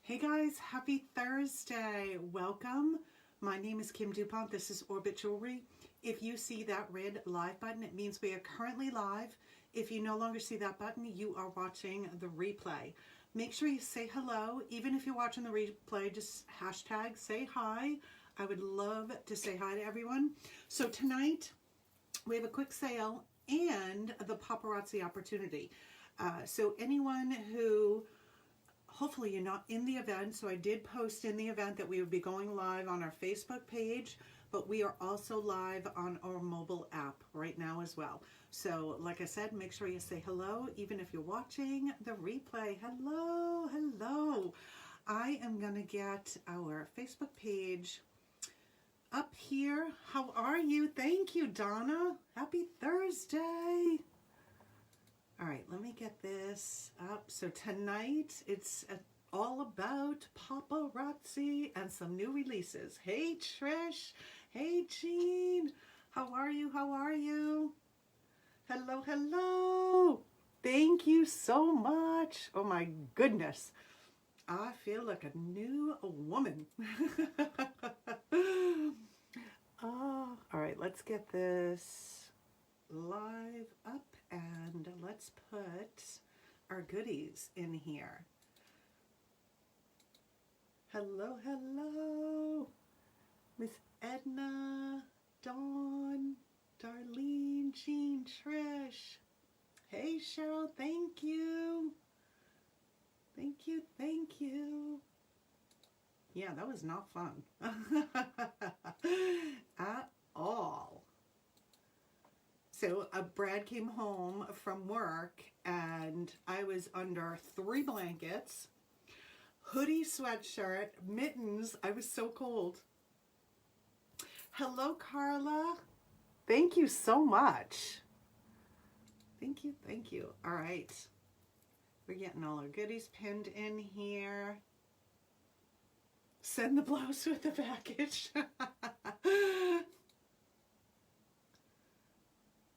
Hey guys, happy Thursday. Welcome. My name is Kim Dupont. This is Orbit Jewelry. If you see that red live button, it means we are currently live. If you no longer see that button, you are watching the replay. Make sure you say hello. Even if you're watching the replay, just hashtag say hi. I would love to say hi to everyone. So tonight, we have a quick sale and the paparazzi opportunity. So anyone who, hopefully you're not in the event, so I did post in the event that we would be going live on our Facebook page, but we are also live on our mobile app right now as well. So like I said, make sure you say hello, even if you're watching the replay. Hello, hello. I am gonna get our Facebook page up here. How are you? Thank you, Donna. Happy Thursday. All right, let me get this up. So tonight, it's all about paparazzi and some new releases. Hey, Trish. Hey, Jean. How are you? How are you? Hello, hello. Thank you so much. Oh, my goodness. I feel like a new woman. Oh, all right, let's get this live up and let's put our goodies in here. Hello, hello. Miss Edna, Dawn, Darlene, Jean, Trish. Hey, Cheryl, thank you. Thank you, thank you. Yeah, that was not fun at all. So Brad came home from work and I was under 3 blankets, hoodie, sweatshirt, mittens. I was so cold. Hello, Carla. Thank you so much. Thank you, thank you. All right. We're getting all our goodies pinned in here. Send the blouse with the package.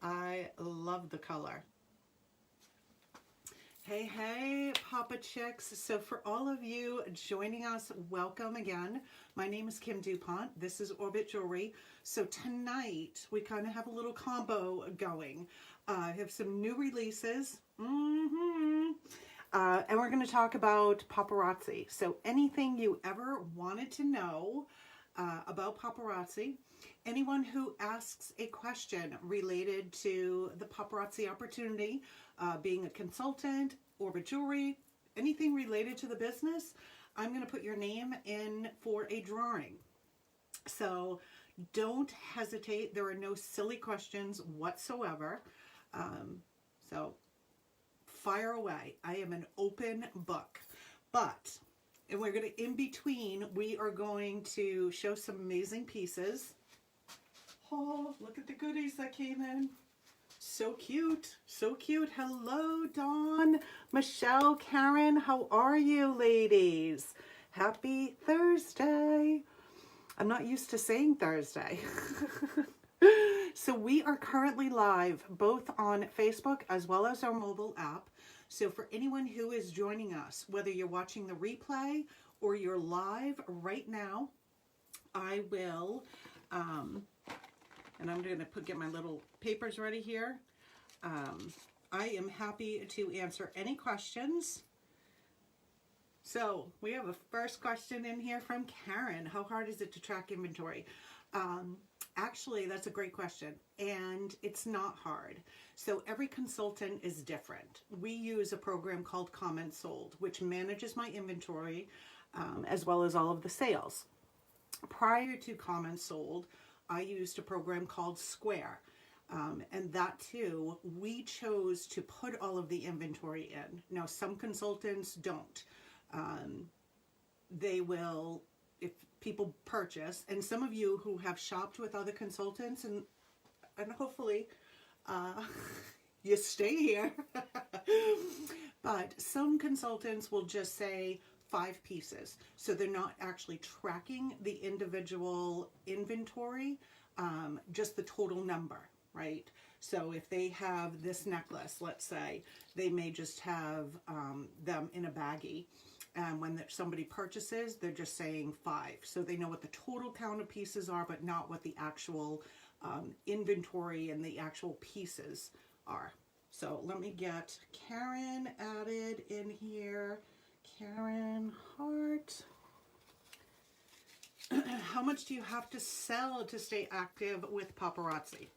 I love the color. Hey, hey, Papa Chicks. So for all of you joining us, welcome again. My name is Kim Dupont. This is Orbit Jewelry. So tonight, we kind of have a little combo going. I have some new releases. And we're going to talk about paparazzi. So anything you ever wanted to know about paparazzi, anyone who asks a question related to the paparazzi opportunity, being a consultant, Orbit Jewelry, anything related to the business, I'm going to put your name in for a drawing. So don't hesitate. There are no silly questions whatsoever. So fire away. I am an open book. But, and we're going to, in between, we are going to show some amazing pieces. Oh, look at the goodies that came in. So cute. So cute. Hello, Dawn, Michelle, Karen. How are you, ladies? Happy Thursday. I'm not used to saying Thursday. So we are currently live both on Facebook as well as our mobile app. So for anyone who is joining us, whether you're watching the replay or you're live right now, I will, and I'm going to get my little papers ready here. I am happy to answer any questions. So we have a first question in here from Karen. How hard is it to track inventory? Actually, that's a great question, and it's not hard. So every consultant is different. We use a program called Comment Sold, which manages my inventory as well as all of the sales. Prior to Comment Sold, I used a program called Square, and that too, we chose to put all of the inventory in. Now, some consultants don't. They will, if people purchase, and some of you who have shopped with other consultants, and hopefully you stay here, but some consultants will just say 5 pieces. So they're not actually tracking the individual inventory, just the total number, right? So if they have this necklace, let's say, they may just have them in a baggie. And when somebody purchases, they're just saying 5. So they know what the total count of pieces are, but not what the actual inventory and the actual pieces are. So let me get Karen added in here. Karen Hart. How much do you have to sell to stay active with Paparazzi?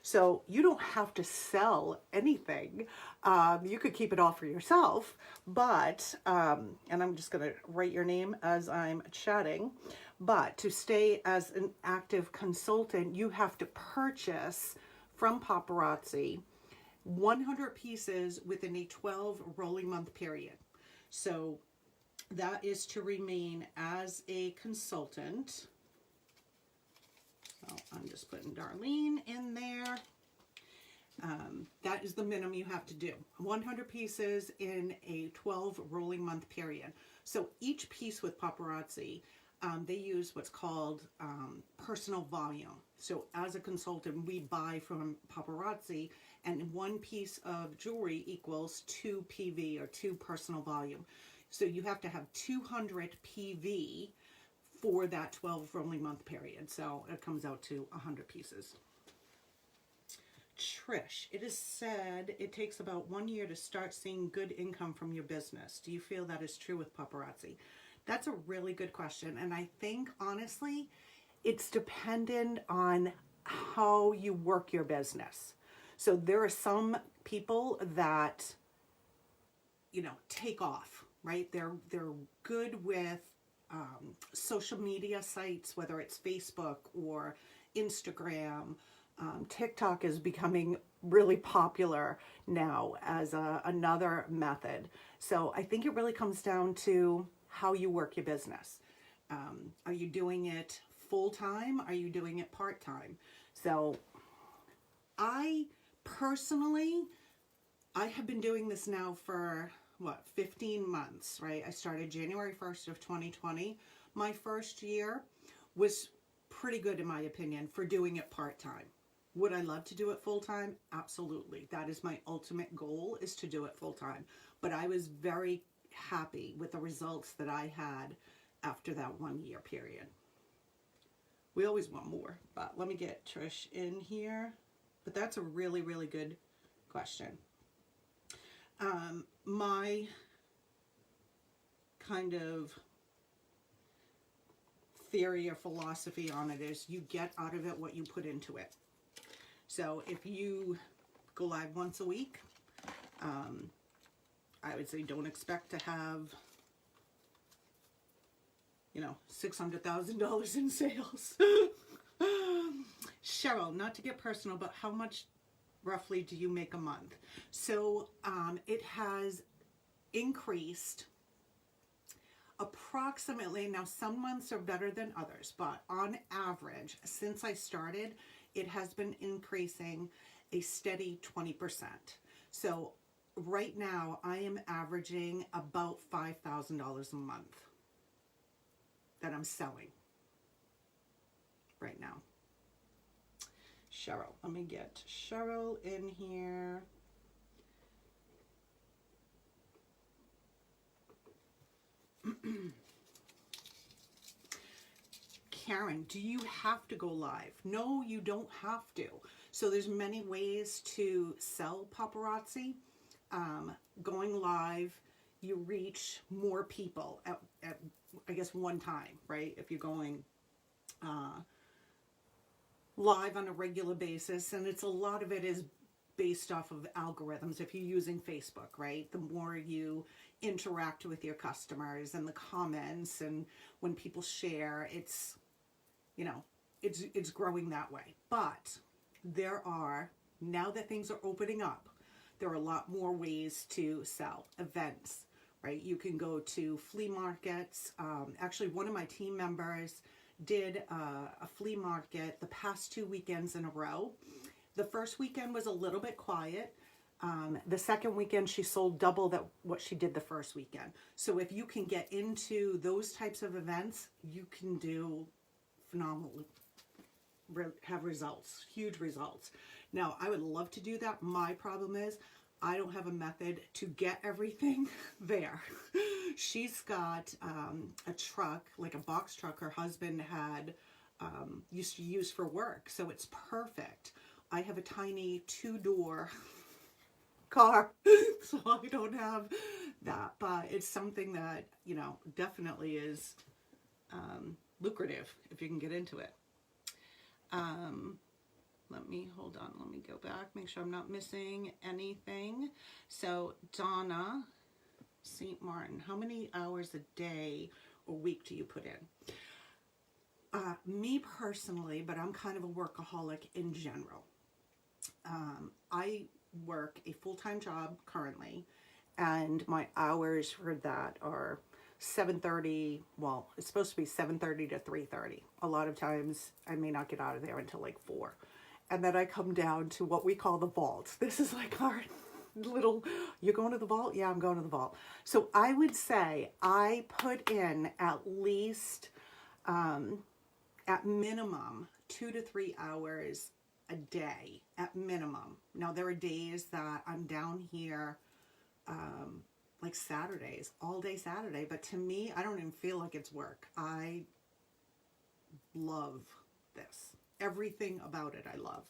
So you don't have to sell anything. You could keep it all for yourself, but, and I'm just going to write your name as I'm chatting, but to stay as an active consultant, you have to purchase from Paparazzi 100 pieces within a 12 rolling month period. So that is to remain as a consultant. So I'm just putting Darlene in there. That is the minimum you have to do. 100 pieces in a 12 rolling month period. So each piece with Paparazzi, they use what's called personal volume. So as a consultant, we buy from Paparazzi, and one piece of jewelry equals 2 PV, or 2 personal volume. So you have to have 200 PV for that 12 rolling month period. So it comes out to 100 pieces. Trish, it is said it takes about 1 year to start seeing good income from your business. Do you feel that is true with Paparazzi? That's a really good question. And I think, honestly, it's dependent on how you work your business. So there are some people that, you know, take off, right? They're good with social media sites, whether it's Facebook or Instagram. TikTok is becoming really popular now as another method. So I think it really comes down to how you work your business. Are you doing it full-time? Are you doing it part-time? So I personally, I have been doing this now for, 15 months, right? I started January 1st of 2020. My first year was pretty good, in my opinion, for doing it part-time. Would I love to do it full-time? Absolutely. That is my ultimate goal, is to do it full-time. But I was very happy with the results that I had after that 1 year period. We always want more, but let me get Trish in here. But that's a really, really good question. My kind of theory or philosophy on it is you get out of it what you put into it. So if you go live once a week, I would say don't expect to have, you know, $600,000 in sales. Cheryl, not to get personal, but how much roughly do you make a month? So it has increased approximately, now some months are better than others, but on average, since I started, it has been increasing a steady 20%. So right now I am averaging about $5,000 a month that I'm selling right now. Cheryl, let me get Cheryl in here. Karen, do you have to go live? No, you don't have to. So there's many ways to sell Paparazzi. Going live, you reach more people at I guess one time, right? If you're going live on a regular basis, and it's a lot of it is based off of algorithms. If you're using Facebook, right, the more you interact with your customers and the comments, and when people share, it's, you know, it's growing that way. But there are, now that things are opening up, there are a lot more ways to sell. Events, right? You can go to flea markets. Actually, one of my team members did a flea market the past 2 weekends in a row. The first weekend was a little bit quiet. The second weekend, she sold double what she did the first weekend. So if you can get into those types of events, you can do phenomenal, have results, huge results. Now, I would love to do that. My problem is I don't have a method to get everything there. She's got a truck, like a box truck her husband had used to use for work. So it's perfect. I have a tiny 2-door car, so I don't have that. But it's something that, you know, definitely is lucrative if you can get into it. Let me, hold on, let me go back, make sure I'm not missing anything. So Donna St. Martin, how many hours a day or week do you put in? Me personally, but I'm kind of a workaholic in general. I work a full-time job currently, and my hours for that are 7:30, well, it's supposed to be 7:30 to 3:30. A lot of times I may not get out of there until like 4. And then I come down to what we call the vault. This is like our little, you're going to the vault? Yeah, I'm going to the vault. So I would say I put in at least, at minimum, 2 to 3 hours a day, at minimum. Now, there are days that I'm down here, like Saturdays, all day Saturday. But to me, I don't even feel like it's work. I love this. Everything about it I love.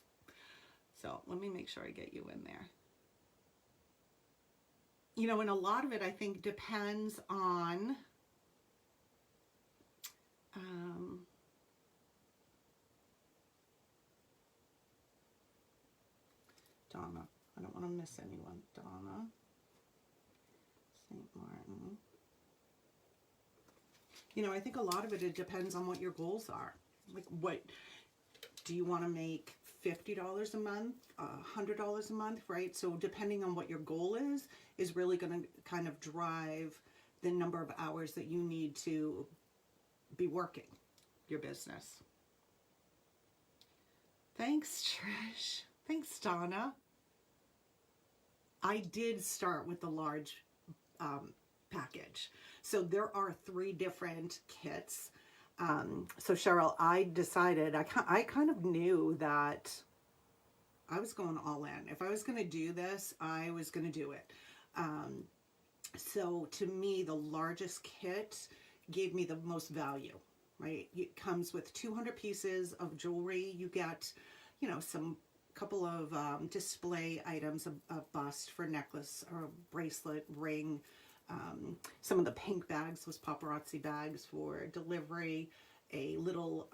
So let me make sure I get you in there. You know, and a lot of it I think depends on Donna. I don't want to miss anyone. Donna St. Martin. You know, I think a lot of it depends on what your goals are. Like, what do you want to make? $50 a month, $100 a month, right? So depending on what your goal is really going to kind of drive the number of hours that you need to be working your business. Thanks, Trish. Thanks, Donna. I did start with the large package. So there are 3 different kits. So Cheryl, I decided, I kind of knew that I was going all in. If I was going to do this, I was going to do it. So to me, the largest kit gave me the most value, right? It comes with 200 pieces of jewelry. You get, you know, some couple of display items, a bust for necklace or bracelet, ring. Some of the pink bags was paparazzi bags for delivery, a little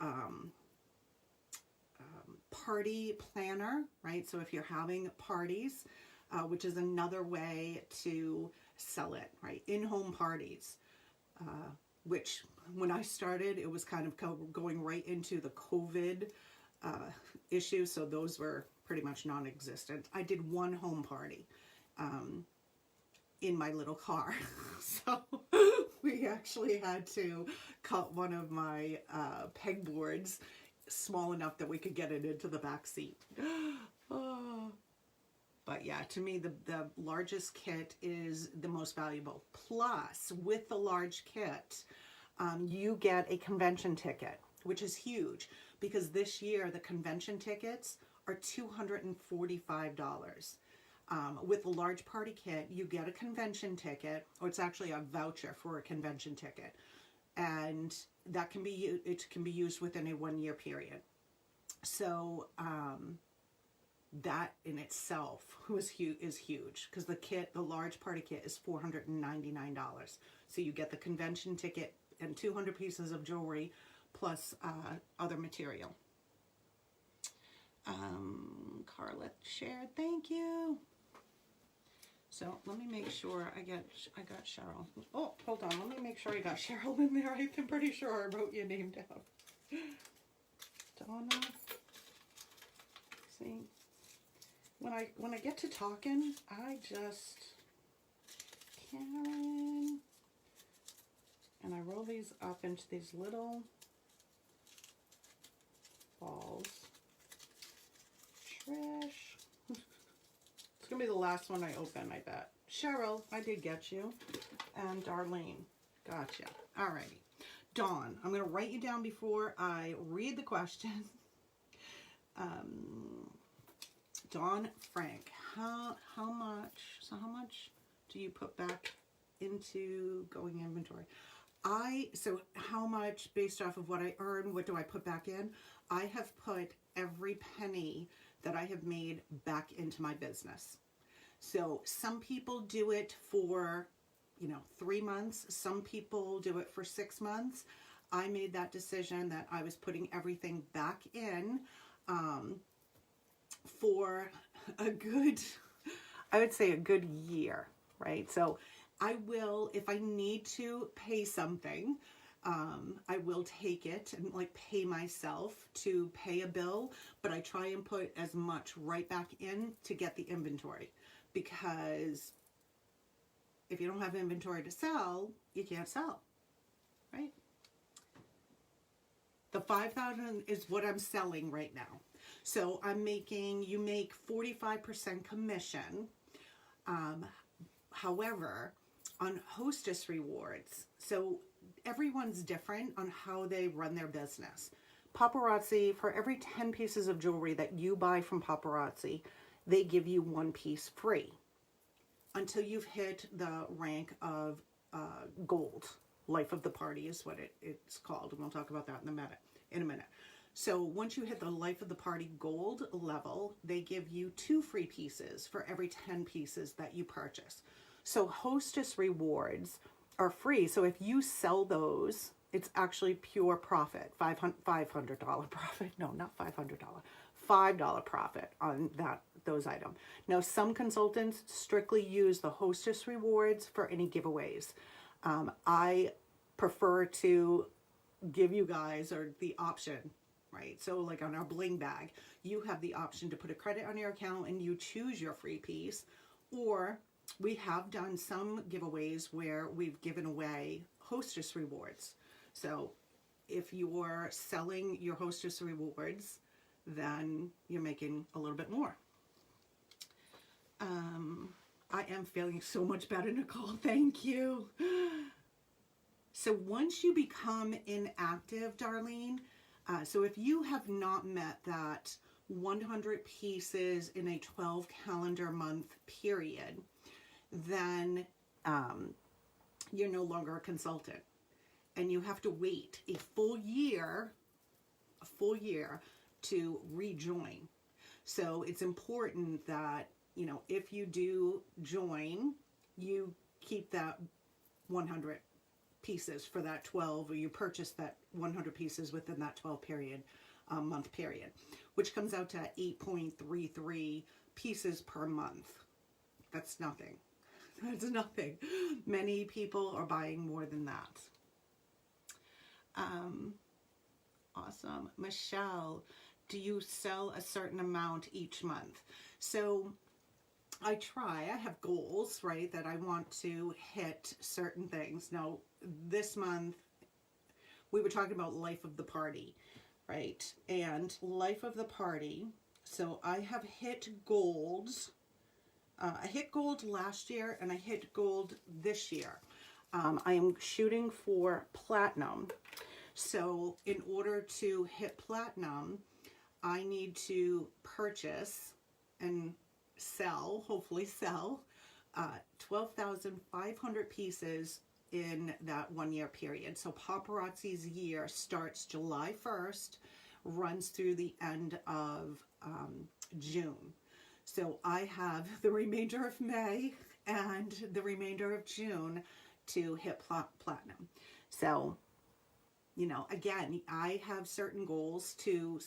party planner, right? So if you're having parties, which is another way to sell it, right? In-home parties, which when I started, it was kind of going right into the COVID issue. So those were pretty much non-existent. I did one home party in my little car. So we actually had to cut one of my pegboards small enough that we could get it into the back seat. Oh. But yeah, to me, the largest kit is the most valuable. Plus, with the large kit, you get a convention ticket, which is huge because this year the convention tickets are $245. With the large party kit, you get a convention ticket, or it's actually a voucher for a convention ticket, and that can be used within a 1-year period. So that in itself is huge because the large party kit is $499. So you get the convention ticket and 200 pieces of jewelry plus other material. Carla shared, thank you. So let me make sure I got Cheryl. Oh, hold on. Let me make sure I got Cheryl in there. I'm pretty sure I wrote your name down. Donna. See, when I get to talking, I just Karen, and I roll these up into these little balls. Trish. It's going to be the last one I open, I bet. Cheryl, I did get you. And Darlene, gotcha. Alrighty. Dawn, I'm going to write you down before I read the question. Dawn Frank, how much do you put back into going inventory? So how much based off of what I earn, what do I put back in? I have put every penny that I have made back into my business. So some people do it for, 3 months. Some people do it for 6 months. I made that decision that I was putting everything back in for a good, I would say a good year, right? So I will, if I need to pay something, I will take it and like pay myself to pay a bill, but I try and put as much right back in to get the inventory, because if you don't have inventory to sell, you can't sell, right? The 5,000 is what I'm selling right now. So you make 45% commission. However, on hostess rewards, so everyone's different on how they run their business. Paparazzi, for every 10 pieces of jewelry that you buy from Paparazzi, they give you 1 piece free until you've hit the rank of gold. Life of the party is what it's called, and we'll talk about that in a minute. So once you hit the life of the party gold level, they give you 2 free pieces for every 10 pieces that you purchase. So hostess rewards are free. So if you sell those, it's actually pure profit, $500 profit. No, not $500, $5 profit on those items. Now, some consultants strictly use the hostess rewards for any giveaways. I prefer to give you guys the option, right? So like on our bling bag, you have the option to put a credit on your account and you choose your free piece, or we have done some giveaways where we've given away hostess rewards. So if you're selling your hostess rewards, then you're making a little bit more. I am feeling so much better, Nicole. Thank you. So once you become inactive, Darlene, so if you have not met that 100 pieces in a 12 calendar month period, then you're no longer a consultant, and you have to wait a full year to rejoin. So it's important that, if you do join, you keep that 100 pieces for that 12, or you purchase that 100 pieces within that 12 month period, which comes out to 8.33 pieces per month. That's nothing. That's nothing. Many people are buying more than that. Awesome. Michelle, do you sell a certain amount each month? So I have goals, right, that I want to hit certain things. Now, this month, we were talking about life of the party, right? And life of the party, so I have hit golds. I hit gold last year, and I hit gold this year. I am shooting for platinum. So in order to hit platinum, I need to purchase and sell, hopefully sell, 12,500 pieces in that 1 year period. So Paparazzi's year starts July 1st, runs through the end of June. So I have the remainder of May and the remainder of June to hit platinum. So, again, I have certain goals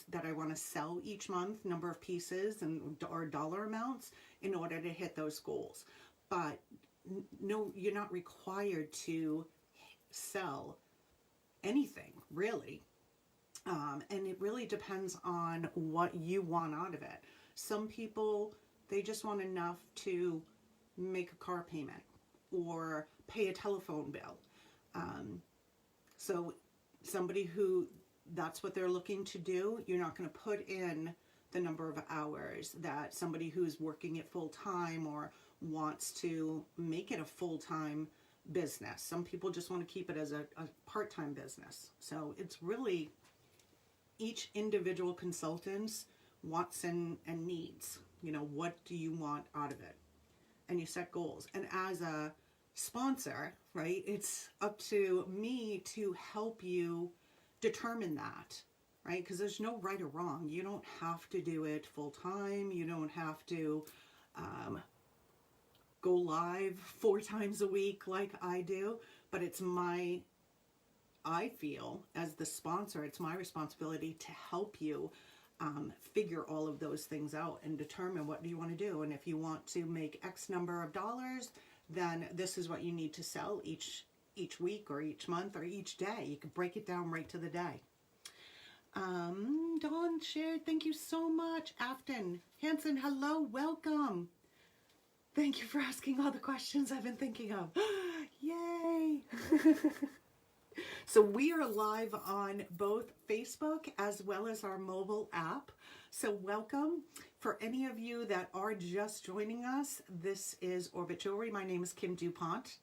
that I want to sell each month, number of pieces or dollar amounts in order to hit those goals. But no, you're not required to sell anything, really. And it really depends on what you want out of it. Some people, they just want enough to make a car payment or pay a telephone bill. So somebody who that's what they're looking to do, you're not going to put in the number of hours that somebody who's working it full time or wants to make it a full-time business. Some people just want to keep it as a part-time business. So it's really each individual consultant's wants and needs, You know, what do you want out of it? And you set goals. And as a sponsor, right, it's up to me to help you determine that, right? Because there's no right or wrong. You don't have to do it full time. You don't have to go live 4 times a week like I do. But it's I feel as the sponsor, it's my responsibility to help you figure all of those things out and determine what do you want to do. And if you want to make X number of dollars, then this is what you need to sell each week or each month or each day. You can break it down right to the day. Dawn shared, thank you so much. Afton Hanson, hello, welcome. Thank you for asking all the questions I've been thinking of. Yay! So we are live on both Facebook as well as our mobile app. So welcome. For any of you that are just joining us, this is Orbit Jewelry. My name is Kim Dupont,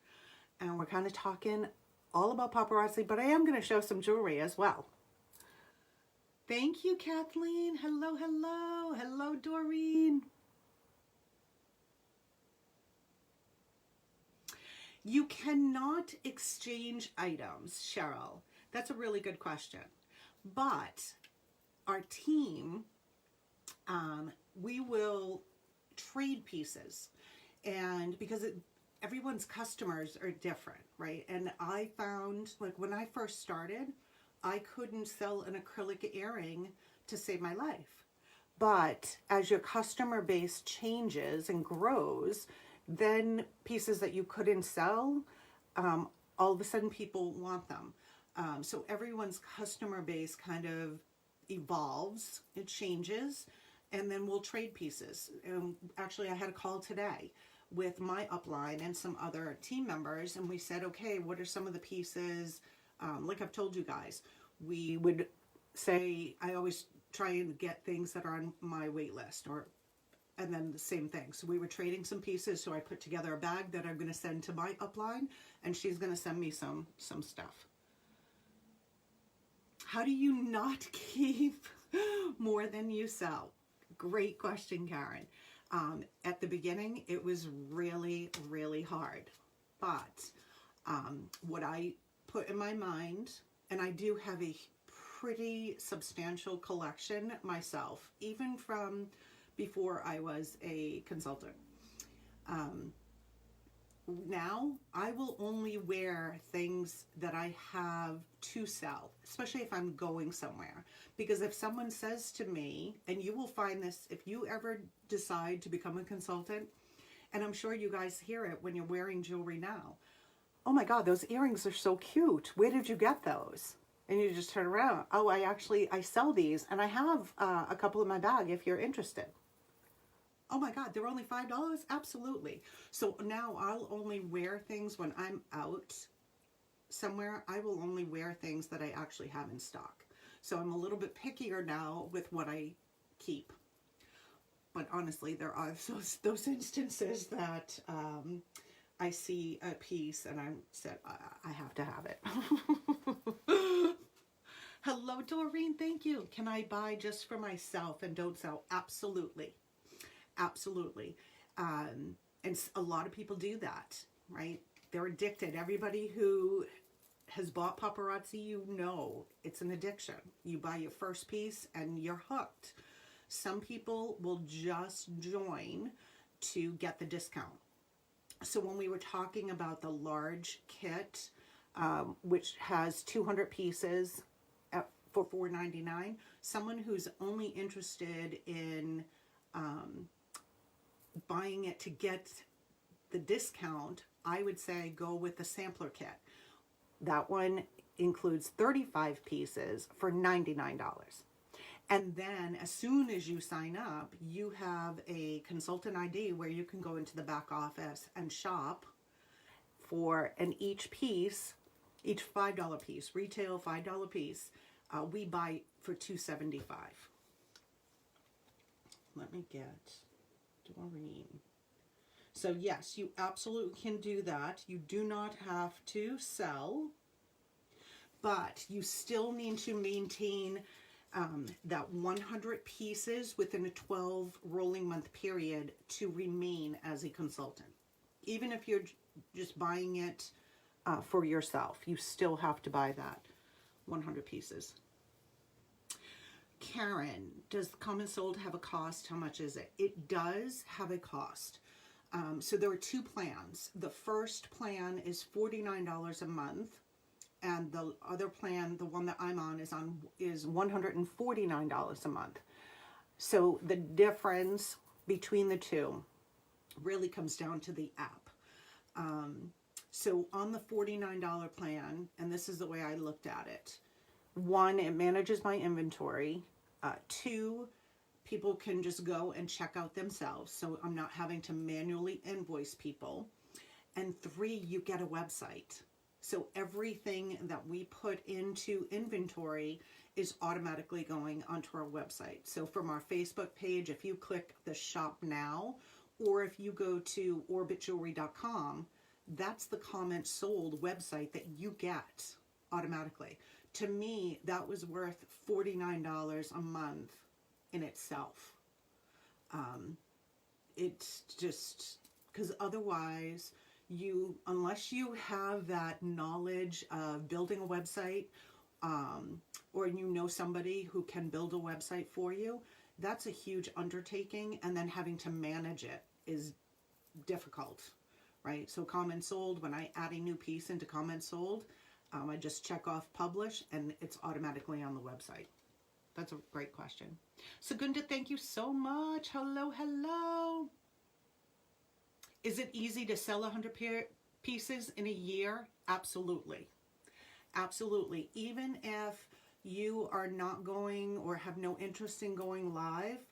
and we're kind of talking all about paparazzi, but I am going to show some jewelry as well. Thank you, Kathleen. Hello, hello. Hello, Doreen. You cannot exchange items, Cheryl. That's a really good question. But our team, we will trade pieces. And because everyone's customers are different, right? And I found, like when I first started, I couldn't sell an acrylic earring to save my life. But as your customer base changes and grows, then pieces that you couldn't sell, all of a sudden people want them. So everyone's customer base kind of evolves, it changes, and then we'll trade pieces. Actually, I had a call today with my upline and some other team members, and we said, okay, what are some of the pieces, like I've told you guys, we would say, I always try and get things that are on my wait list, and then the same thing. So we were trading some pieces. So I put together a bag that I'm going to send to my upline, and she's going to send me some stuff. How do you not keep more than you sell? Great question, Karen. At the beginning, it was really, really hard. But what I put in my mind, and I do have a pretty substantial collection myself, even from before I was a consultant. Now I will only wear things that I have to sell, especially if I'm going somewhere. Because if someone says to me, and you will find this if you ever decide to become a consultant, and I'm sure you guys hear it when you're wearing jewelry now. Oh my God, those earrings are so cute. Where did you get those? And you just turn around. Oh, I sell these, and I have a couple in my bag if you're interested. Oh my God, they're only $5? Absolutely. So now I'll only wear things when I'm out somewhere. I will only wear things that I actually have in stock. So I'm a little bit pickier now with what I keep. But honestly, there are those instances that I see a piece and I said, I have to have it. Hello, Doreen. Thank you. Can I buy just for myself and don't sell? Absolutely. Absolutely. And a lot of people do that, right? They're addicted. Everybody who has bought paparazzi, you know, it's an addiction. You buy your first piece and you're hooked. Some people will just join to get the discount. So when we were talking about the large kit, which has 200 pieces for $4.99, someone who's only interested in buying it to get the discount, I would say go with the sampler kit. That one includes 35 pieces for $99. And then as soon as you sign up, you have a consultant ID where you can go into the back office and shop for, and each piece, each $5 piece, retail $5 piece, we buy for $2.75. Let me get Doreen. So yes, you absolutely can do that. You do not have to sell, but you still need to maintain that 100 pieces within a 12 rolling month period to remain as a consultant. Even if you're just buying it for yourself, you still have to buy that 100 pieces. Karen, does common sold have a cost? How much is it? It does have a cost. So there are two plans. The first plan is $49 a month, and the other plan, the one that I'm on, is $149 a month. So the difference between the two really comes down to the app. So on the $49 plan, and this is the way I looked at it. One, it manages my inventory. Two, people can just go and check out themselves, so I'm not having to manually invoice people. And three, you get a website. So everything that we put into inventory is automatically going onto our website. So from our Facebook page, if you click the shop now, or if you go to orbitjewelry.com, that's the comment sold website that you get automatically. To me, that was worth $49 a month in itself. It's just because otherwise, unless you have that knowledge of building a website, or you know somebody who can build a website for you, that's a huge undertaking, and then having to manage it is difficult, right? So comment sold, when I add a new piece into comment sold, I just check off publish and it's automatically on the website. That's a great question. Sagunda, thank you so much. Hello, hello. Is it easy to sell 100 pieces in a year? Absolutely. Absolutely. Even if you are not going or have no interest in going live,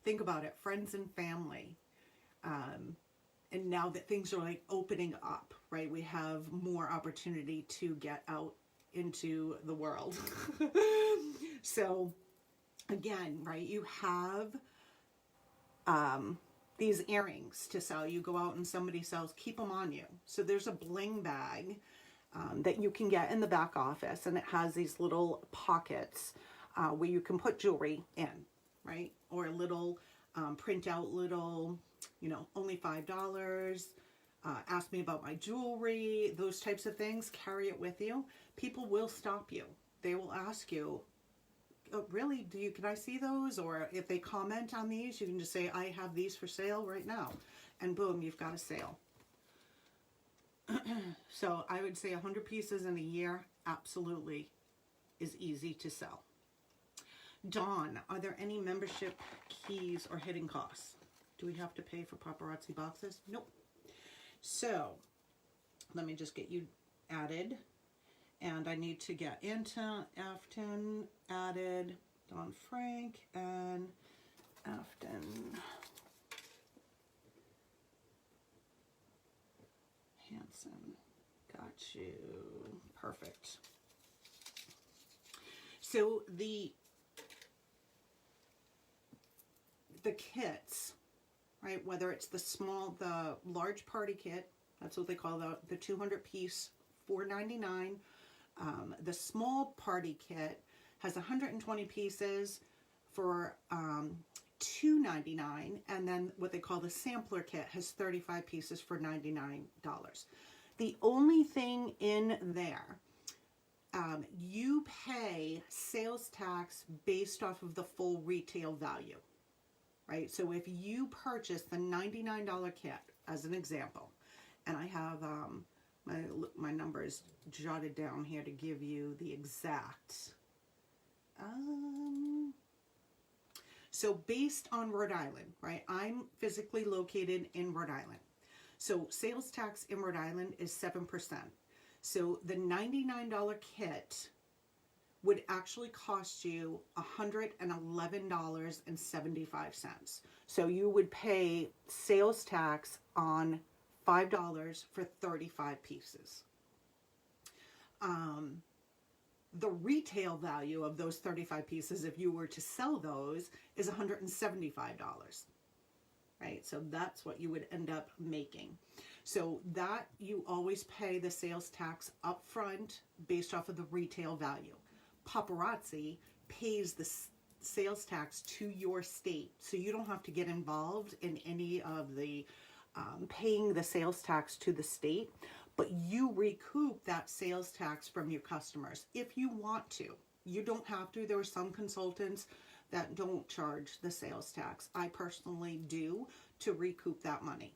think about it. Friends and family. And now that things are like opening up, right? We have more opportunity to get out into the world. So again, right, you have these earrings to sell. You go out and somebody sells, keep them on you. So there's a bling bag that you can get in the back office, and it has these little pockets where you can put jewelry in, right? Or a little print out little, only $5, ask me about my jewelry, those types of things. Carry it with you. People will stop you. They will ask you, oh, really, can I see those? Or if they comment on these, you can just say, I have these for sale right now. And boom, you've got a sale. So I would say 100 pieces in a year absolutely is easy to sell. Dawn, are there any membership keys or hidden costs? Do we have to pay for paparazzi boxes? Nope. So let me just get you added. And I need to get into Afton added, Dawn Frank, and Afton. Hanson. Got you. Perfect. So the kits, right, whether it's the large party kit, that's what they call the 200 piece, $4.99. The small party kit has 120 pieces for $2.99, and then what they call the sampler kit has 35 pieces for $99. The only thing in there, you pay sales tax based off of the full retail value. Right? So if you purchase the $99 kit, as an example, and I have my numbers jotted down here to give you the exact. So based on Rhode Island, right? I'm physically located in Rhode Island. So sales tax in Rhode Island is 7%. So the $99 kit would actually cost you $111.75. So you would pay sales tax on $5 for 35 pieces. The retail value of those 35 pieces, if you were to sell those, is $175, right? So that's what you would end up making. So that you always pay the sales tax up front based off of the retail value. Paparazzi pays the sales tax to your state. So you don't have to get involved in any of the paying the sales tax to the state, but you recoup that sales tax from your customers if you want to. You don't have to. There are some consultants that don't charge the sales tax. I personally do to recoup that money.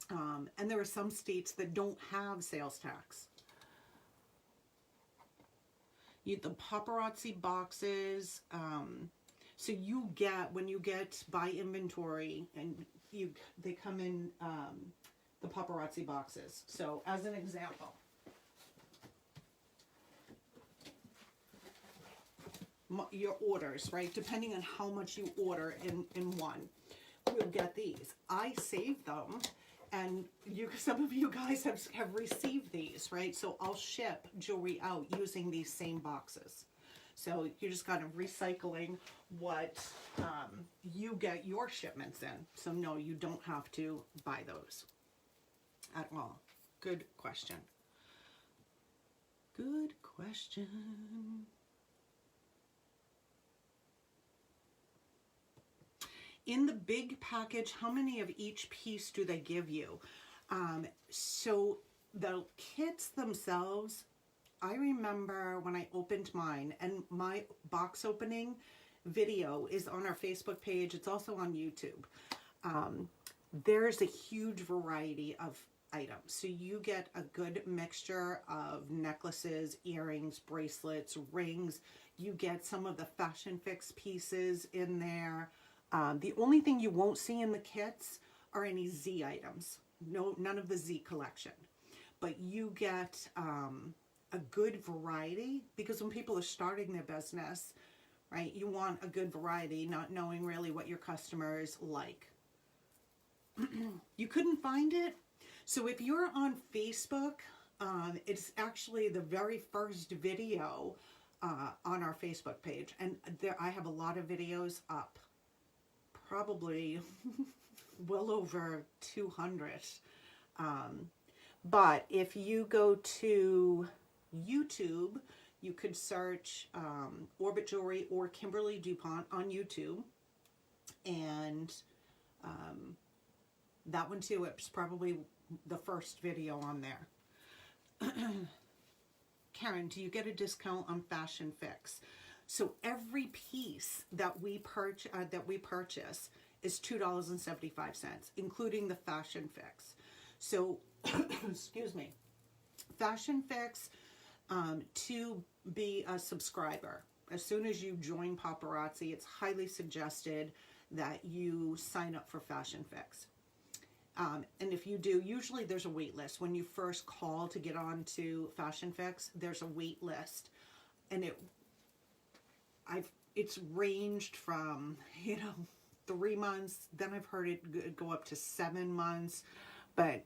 And there are some states that don't have sales tax. The paparazzi boxes, so you get, when you get by inventory, and they come in the paparazzi boxes. So as an example, your orders, right? Depending on how much you order in one, you'll get these. I save them, and some of you guys have received these, right? So I'll ship jewelry out using these same boxes. So you're just kind of recycling what you get your shipments in. So no, you don't have to buy those at all. Good question. Good question. In the big package, how many of each piece do they give you? So the kits themselves, I remember when I opened mine, and my box opening video is on our Facebook page. It's also on YouTube. There's a huge variety of items. So you get a good mixture of necklaces, earrings, bracelets, rings. You get some of the fashion fix pieces in there. The only thing you won't see in the kits are any Z items. No, none of the Z collection. But you get a good variety, because when people are starting their business, right, you want a good variety, not knowing really what your customers like. You couldn't find it? So if you're on Facebook, it's actually the very first video on our Facebook page. And there, I have a lot of videos up. Probably well over 200. But if you go to YouTube, you could search Orbit Jewelry or Kimberly Dupont on YouTube. And that one too, it's probably the first video on there. Karen, do you get a discount on Fashion Fix? So every piece that we purchase is $2.75, including the Fashion Fix. So, excuse me, Fashion Fix, to be a subscriber, as soon as you join Paparazzi, it's highly suggested that you sign up for Fashion Fix. And if you do, usually there's a wait list. When you first call to get on to Fashion Fix, there's a wait list. And it's ranged from, 3 months, then I've heard it go up to 7 months. But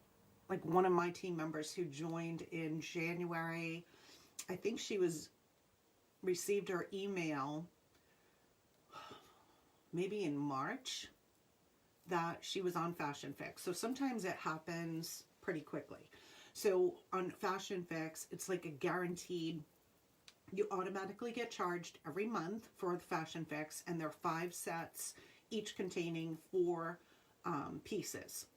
like one of my team members who joined in January, I think she received her email maybe in March that she was on Fashion Fix. So sometimes it happens pretty quickly. So on Fashion Fix, it's like a guaranteed, you automatically get charged every month for the Fashion Fix, and there are 5 sets, each containing 4 pieces,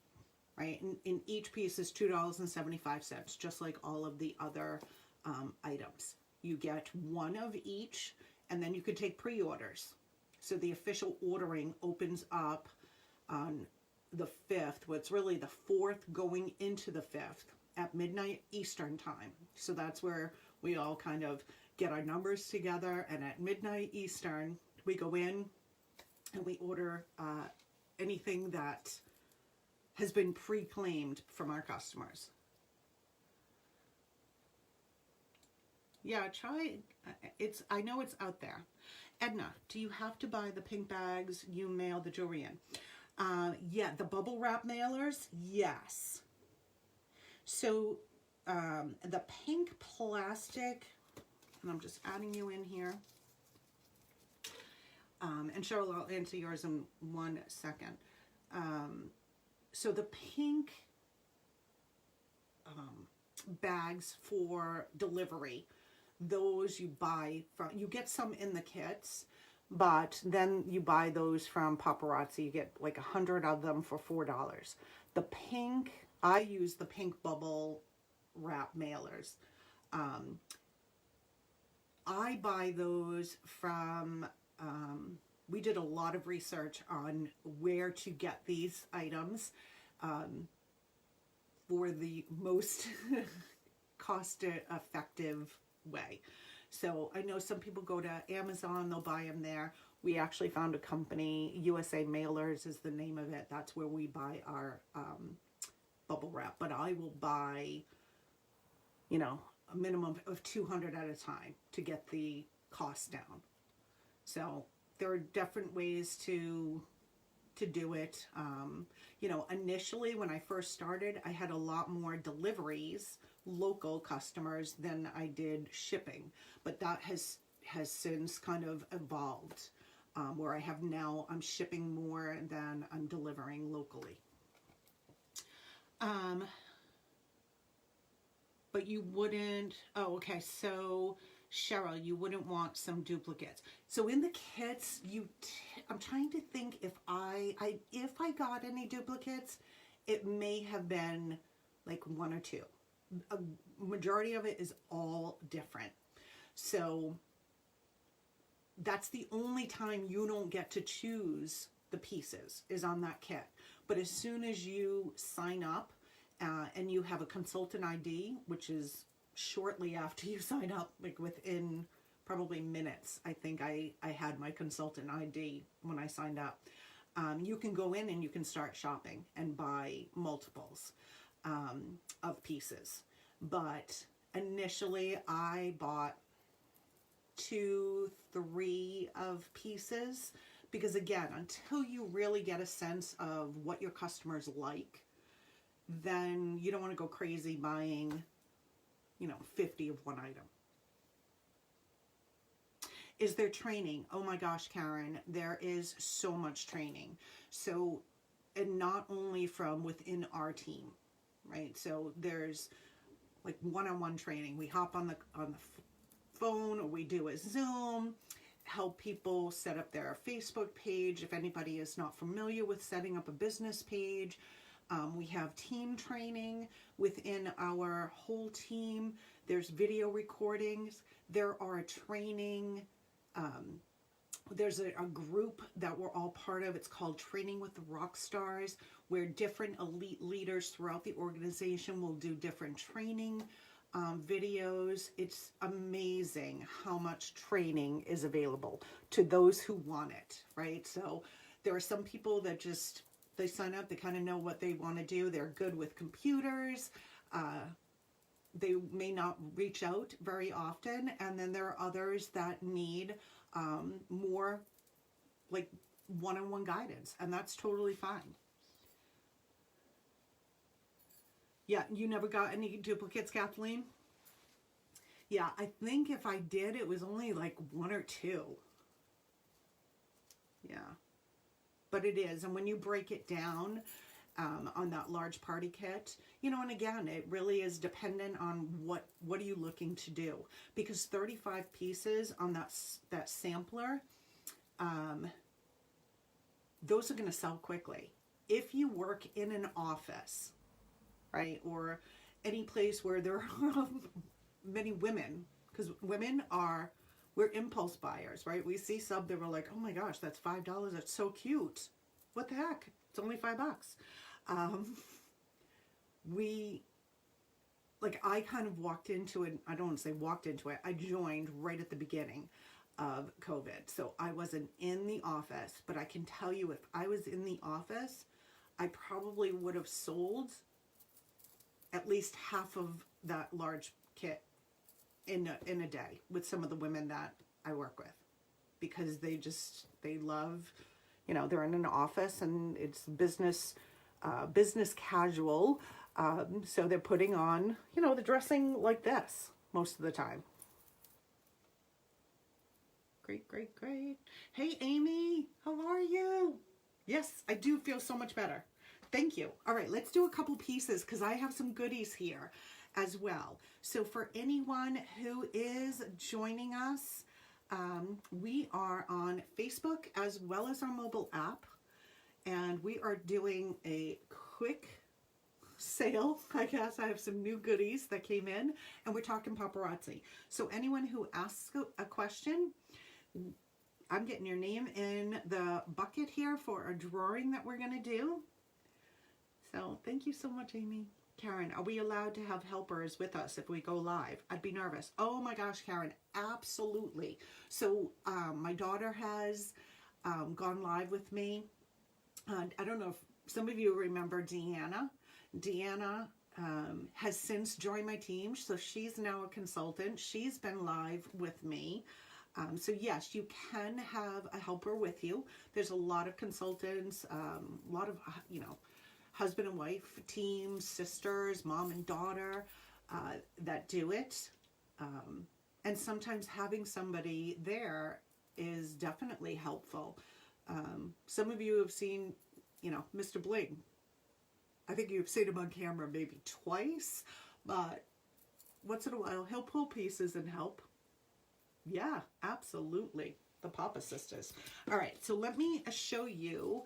right? And each piece is $2.75, just like all of the other items. You get 1 of each, and then you could take pre-orders. So the official ordering opens up on the 5th, what's really the 4th going into the 5th at midnight Eastern time. So that's where we all kind of get our numbers together, and at midnight Eastern, we go in and we order anything that has been pre-claimed from our customers. Yeah, try it's. I know it's out there. Edna, do you have to buy the pink bags you mail the jewelry in? Yeah, the bubble wrap mailers, yes. So the pink plastic, and I'm just adding you in here. And Cheryl, I'll answer yours in 1 second. So the pink bags for delivery, those you buy from, you get some in the kits, but then you buy those from Paparazzi. You get like 100 of them for $4. The pink, I use the pink bubble wrap mailers. I buy those from, we did a lot of research on where to get these items for the most cost effective way. So I know some people go to Amazon, they'll buy them there. We actually found a company, USA Mailers is the name of it. That's where we buy our bubble wrap. But I will buy, you know, a minimum of 200 at a time to get the cost down. So there are different ways to do it. You know, initially when I first started, I had a lot more deliveries, local customers, than I did shipping. But that has since kind of evolved, where I have now, I'm shipping more than I'm delivering locally. But you wouldn't, oh, okay, so Cheryl, you wouldn't want some duplicates. So in the kits, I'm trying to think if I got any duplicates, it may have been like one or two. A majority of it is all different. So that's the only time you don't get to choose the pieces, is on that kit. But as soon as you sign up and you have a consultant ID, which is shortly after you sign up, like within probably minutes, I think I had my consultant ID when I signed up. You can go in and you can start shopping and buy multiples of pieces. But initially I bought 2, 3 of pieces, because again, until you really get a sense of what your customers like, then you don't want to go crazy buying, you know, 50 of one item. Is there training? Oh my gosh, Karen, there is so much training. So, and not only from within our team, right? So there's like one-on-one training. We hop on the phone, or we do a Zoom, help people set up their Facebook page. If anybody is not familiar with setting up a business page, we have team training within our whole team. There's video recordings. There are training. There's a group that we're all part of. It's called Training with the Rock Stars, where different elite leaders throughout the organization will do different training videos. It's amazing how much training is available to those who want it, right? So there are some people that just, they sign up, they kind of know what they want to do. They're good with computers. They may not reach out very often. And then there are others that need more like one-on-one guidance, and that's totally fine. Yeah, you never got any duplicates, Kathleen? Yeah, I think if I did, it was only like 1 or 2. Yeah, but it is. And when you break it down on that large party kit, you know, and again, it really is dependent on what are you looking to do, because 35 pieces on that sampler, those are going to sell quickly. If you work in an office, right, or any place where there are many women, because we're impulse buyers, right? We see sub that we're like, oh my gosh, that's $5. That's so cute. What the heck? It's only $5. I kind of walked into it. I don't want to say walked into it. I joined right at the beginning of COVID. So I wasn't in the office, but I can tell you, if I was in the office, I probably would have sold at least half of that large kit in a day with some of the women that I work with, because they love, you know, they're in an office and it's business casual. So they're putting on, you know, they're dressing like this most of the time. Great, great, great. Hey, Amy, how are you? Yes, I do feel so much better. Thank you. All right, let's do a couple pieces, because I have some goodies here. as well. So for anyone who is joining us, we are on Facebook as well as our mobile app, and we are doing a quick sale. I guess I have some new goodies that came in, and we're talking paparazzi. So anyone who asks a question, I'm getting your name in the bucket here for a drawing that we're going to do. So thank you so much, Amy. Karen, are we allowed to have helpers with us if we go live? I'd be nervous. Oh my gosh, Karen, absolutely. So my daughter has gone live with me. I don't know if some of you remember Deanna. Deanna has since joined my team, so she's now a consultant. She's been live with me. So yes, you can have a helper with you. There's a lot of consultants, a lot of, you know, husband and wife teams, sisters, mom and daughter that do it. And sometimes having somebody there is definitely helpful. Some of you have seen, you know, Mr. Bling. I think you've seen him on camera maybe twice, but once in a while he'll pull pieces and help. Yeah, absolutely. The Papa Sisters. All right, so let me show you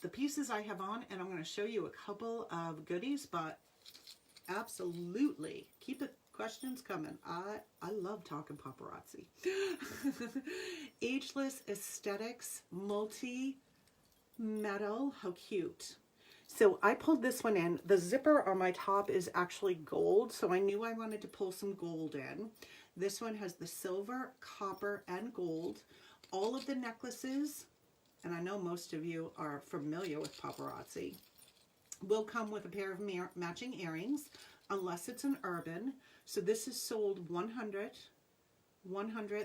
the pieces I have on, and I'm going to show you a couple of goodies, but absolutely keep the questions coming. I love talking paparazzi. Ageless Aesthetics multi-metal. How cute. So I pulled this one in. The zipper on my top is actually gold, so I knew I wanted to pull some gold in. This one has the silver, copper, and gold. All of the necklaces, and I know most of you are familiar with paparazzi, will come with a pair of matching earrings, unless it's an urban. So this is sold 100,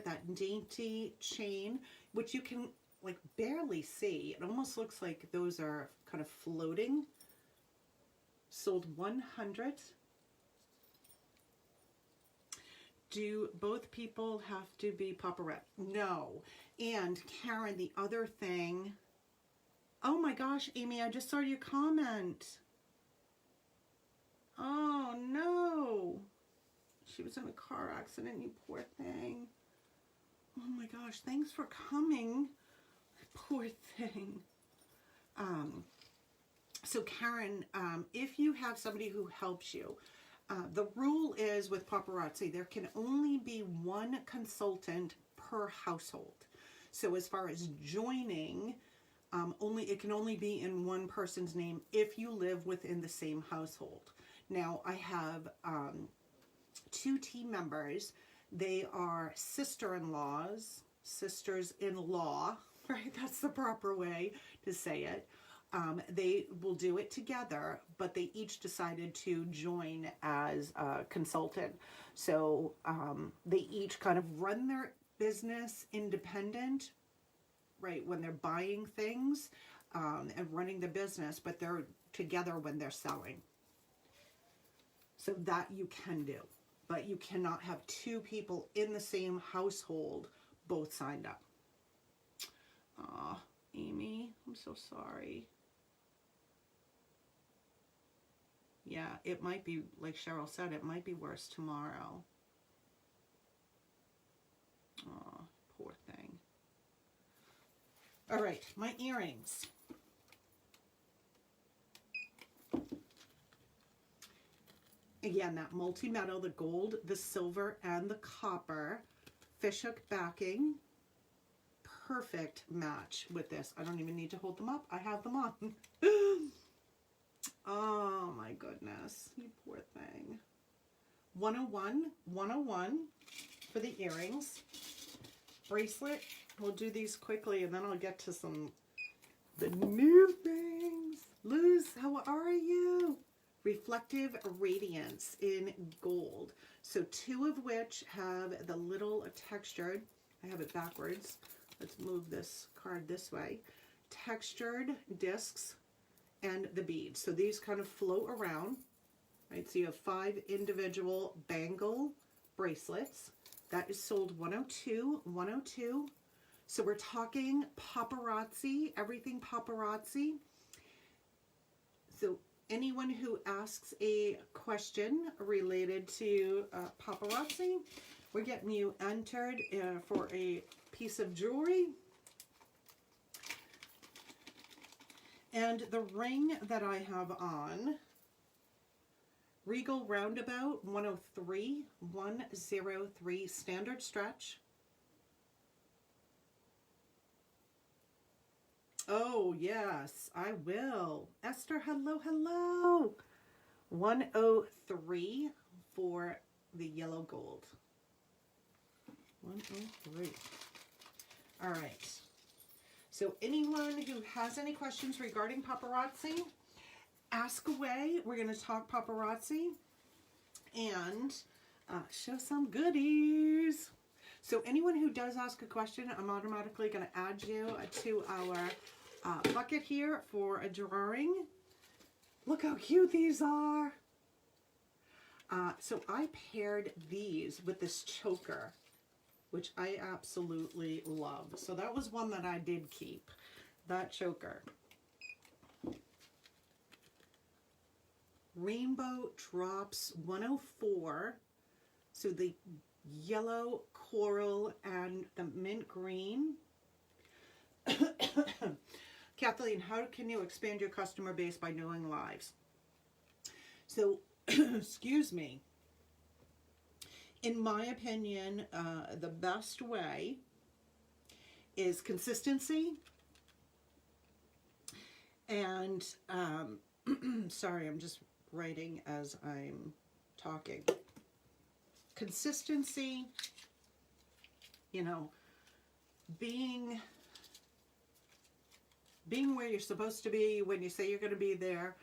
that dainty chain, which you can like barely see. It almost looks like those are kind of floating. Sold 100. Do both people have to be paparazzi? No. And Karen, the other thing, oh my gosh, Amy, I just saw your comment. Oh no. She was in a car accident, you poor thing. Oh my gosh, thanks for coming. Poor thing. So Karen, if you have somebody who helps you, the rule is with paparazzi, there can only be one consultant per household. So as far as joining, it can only be in one person's name if you live within the same household. Now I have 2 team members. They are sister-in-laws, sisters-in-law, right? That's the proper way to say it. They will do it together, but they each decided to join as a consultant. So they each kind of run their business independent, right, when they're buying things and running the business, but they're together when they're selling. So that you can do, but you cannot have 2 people in the same household both signed up. Aw, Amy, I'm so sorry. Yeah, it might be, like Cheryl said, it might be worse tomorrow. Oh, poor thing. All right, my earrings. Again, that multi-metal, the gold, the silver, and the copper. Fishhook backing. Perfect match with this. I don't even need to hold them up. I have them on. Oh my goodness, you poor thing. 101 for the earrings. Bracelet, we'll do these quickly and then I'll get to the new things. Luz, how are you? Reflective Radiance in gold. So 2 of which have the little textured, I have it backwards. Let's move this card this way. Textured discs and the beads. So these kind of float around, right? So you have 5 individual bangle bracelets. That is sold 102, 102. So we're talking paparazzi, everything paparazzi. So anyone who asks a question related to paparazzi, we're getting you entered for a piece of jewelry. And the ring that I have on, Regal Roundabout 103, 103 standard stretch. Oh, yes, I will. Esther, hello, hello. 103 for the yellow gold. 103. All right. So anyone who has any questions regarding paparazzi, ask away. We're going to talk paparazzi and show some goodies. So anyone who does ask a question, I'm automatically going to add you to our bucket here for a drawing. Look how cute these are. So I paired these with this choker, which I absolutely love. So that was one that I did keep, that choker. Rainbow Drops 104. So the yellow, coral, and the mint green. Kathleen, how can you expand your customer base by doing lives? So, excuse me. In my opinion, the best way is consistency. And, sorry, I'm just writing as I'm talking. Consistency, you know, being where you're supposed to be when you say you're going to be there.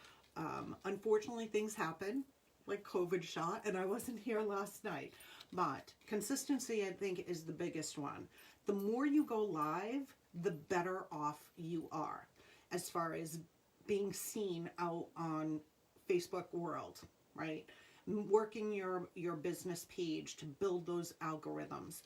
Unfortunately, things happen, like COVID shot, and I wasn't here last night. But consistency, I think, is the biggest one. The more you go live, the better off you are as far as being seen out on Facebook world, right? Working your business page to build those algorithms,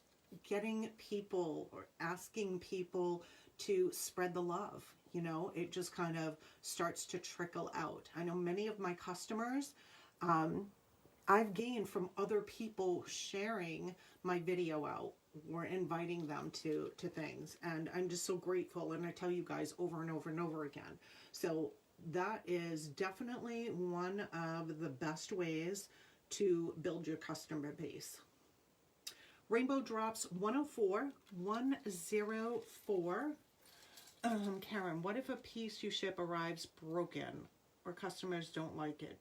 getting people or asking people to spread the love. You know, it just kind of starts to trickle out. I know many of my customers, I've gained from other people sharing my video out or inviting them to things. And I'm just so grateful. And I tell you guys over and over and over again. So that is definitely one of the best ways to build your customer base. Rainbow Drops 104, 104. Karen, what if a piece you ship arrives broken or customers don't like it?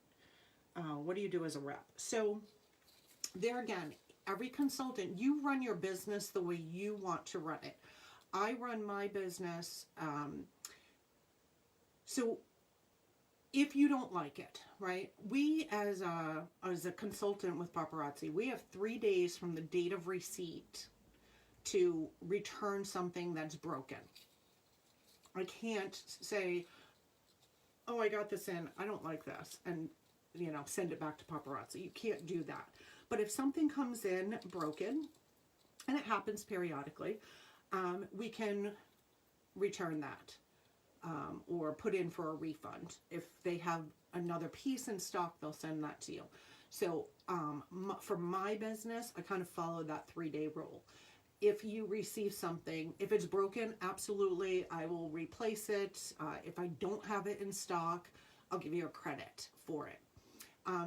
What do you do as a rep? So there again, every consultant, you run your business the way you want to run it. I run my business. So if you don't like it, right? We as a consultant with Paparazzi, we have 3 days from the date of receipt to return something that's broken. I can't say, oh, I got this in, I don't like this, and, you know, send it back to Paparazzi. You can't do that. But if something comes in broken, and it happens periodically, we can return that or put in for a refund. If they have another piece in stock, they'll send that to you. So for my business, I kind of follow that 3-day rule. If you receive something, if it's broken, absolutely, I will replace it. If I don't have it in stock, I'll give you a credit for it.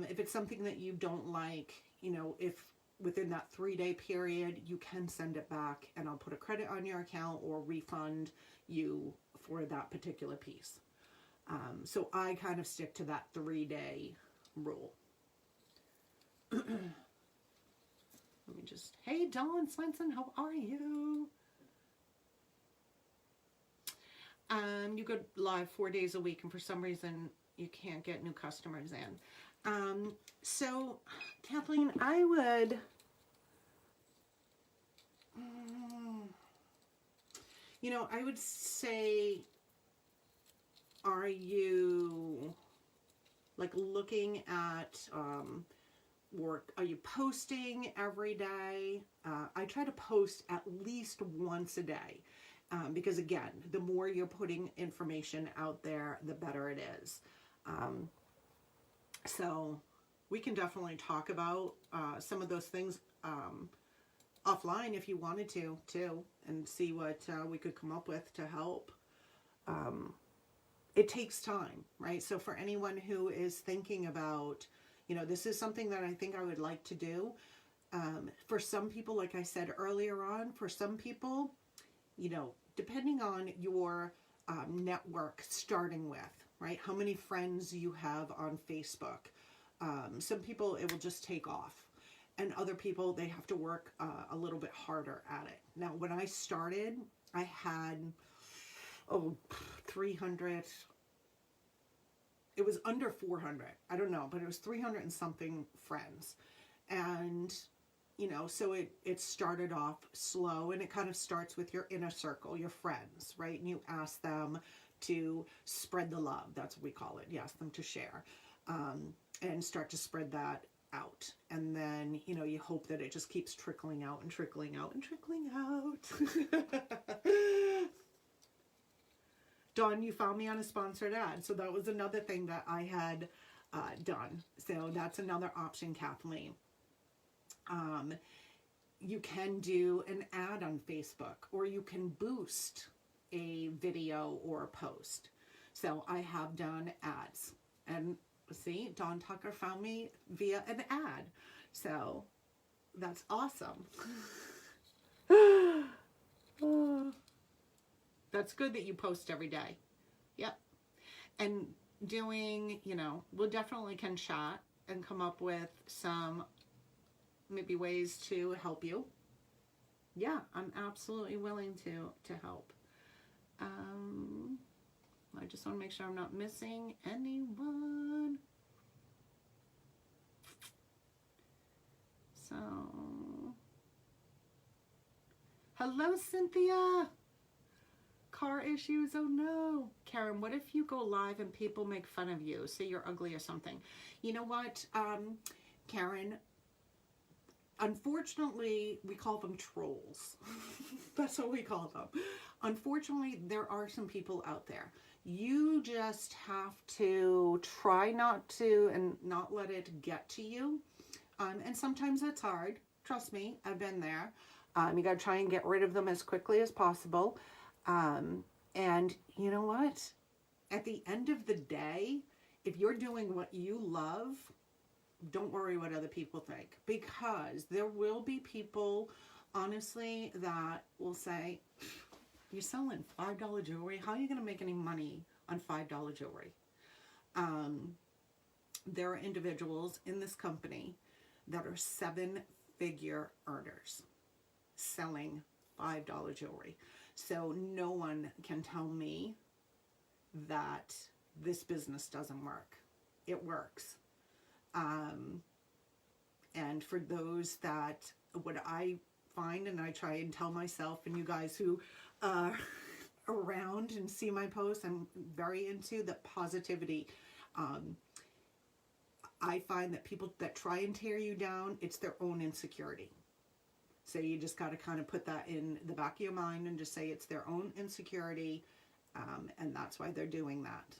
If it's something that you don't like, you know, if within that 3-day period, you can send it back and I'll put a credit on your account or refund you for that particular piece. So I kind of stick to that 3-day rule. Let me just, hey, Dawn Swenson, how are you? You go live 4 days a week, and for some reason, you can't get new customers in. So, Kathleen, I would, you know, I would say, are you, like, looking at, or are you posting every day? I try to post at least once a day because, again, the more you're putting information out there, the better it is. So we can definitely talk about some of those things offline if you wanted to, too, and see what we could come up with to help. It takes time, right? So for anyone who is thinking about, this is something that I think I would like to do. For some people, like I said earlier on, for some people, depending on your network starting with, right? How many friends you have on Facebook. Some people, it will just take off. And other people, they have to work a little bit harder at it. Now, when I started, I had, 300. It was under 400. I don't know, but it was 300 and something friends. And so it started off slow, and it kind of starts with your inner circle, your friends, right? And you ask them to spread the love. That's what we call it. You ask them to share and start to spread that out. And then, you hope that it just keeps trickling out and trickling out and trickling out. Dawn, you found me on a sponsored ad. So that was another thing that I had done. So that's another option, Kathleen. You can do an ad on Facebook, or you can boost a video or a post. So I have done ads, and see, Dawn Tucker found me via an ad. So that's awesome. That's good that you post every day. Yep. And doing, we'll definitely can chat and come up with some maybe ways to help you. Yeah, I'm absolutely willing to help. I just want to make sure I'm not missing anyone. So, hello, Cynthia. Car issues, oh no. Karen, what if you go live and people make fun of you, say you're ugly or something? You know what, Karen, unfortunately, we call them trolls. That's what we call them. Unfortunately, there are some people out there. You just have to try not to and not let it get to you. And sometimes it's hard. Trust me, I've been there. You got to try and get rid of them as quickly as possible. And you know what? At the end of the day, if you're doing what you love, don't worry what other people think, because there will be people, honestly, that will say, you're selling $5 jewelry. How are you going to make any money on $5 jewelry? There are individuals in this company that are 7-figure earners selling $5 jewelry. So no one can tell me that this business doesn't work. It works. And for those that, what I find, and I try and tell myself, and you guys who are around and see my posts, I'm very into the positivity. I find that people that try and tear you down, it's their own insecurity. So you just got to kind of put that in the back of your mind and just say it's their own insecurity, and that's why they're doing that.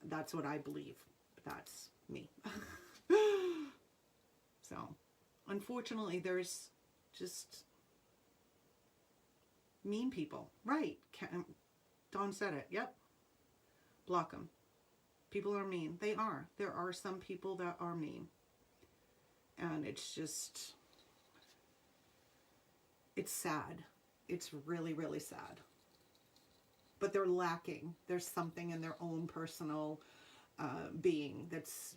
That's what I believe. That's me. So, unfortunately, there's just mean people. Right. Dawn said it. Yep. Block them. People are mean. They are. There are some people that are mean. And it's just, it's sad. It's really, really sad. But they're lacking. There's something in their own personal being that's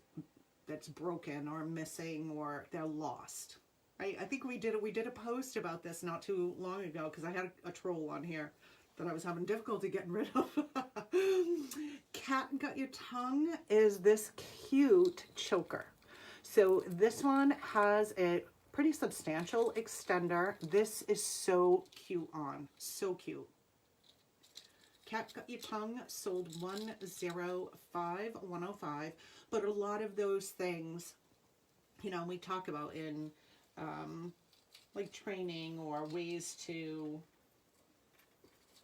broken or missing, or they're lost. Right? I think we did a post about this not too long ago, because I had a troll on here that I was having difficulty getting rid of. Cat Got Your Tongue is this cute choker. So this one has a pretty substantial extender. This is so cute on. So cute. Cat Got Your Tongue sold 105. But a lot of those things, you know, we talk about in like training or ways to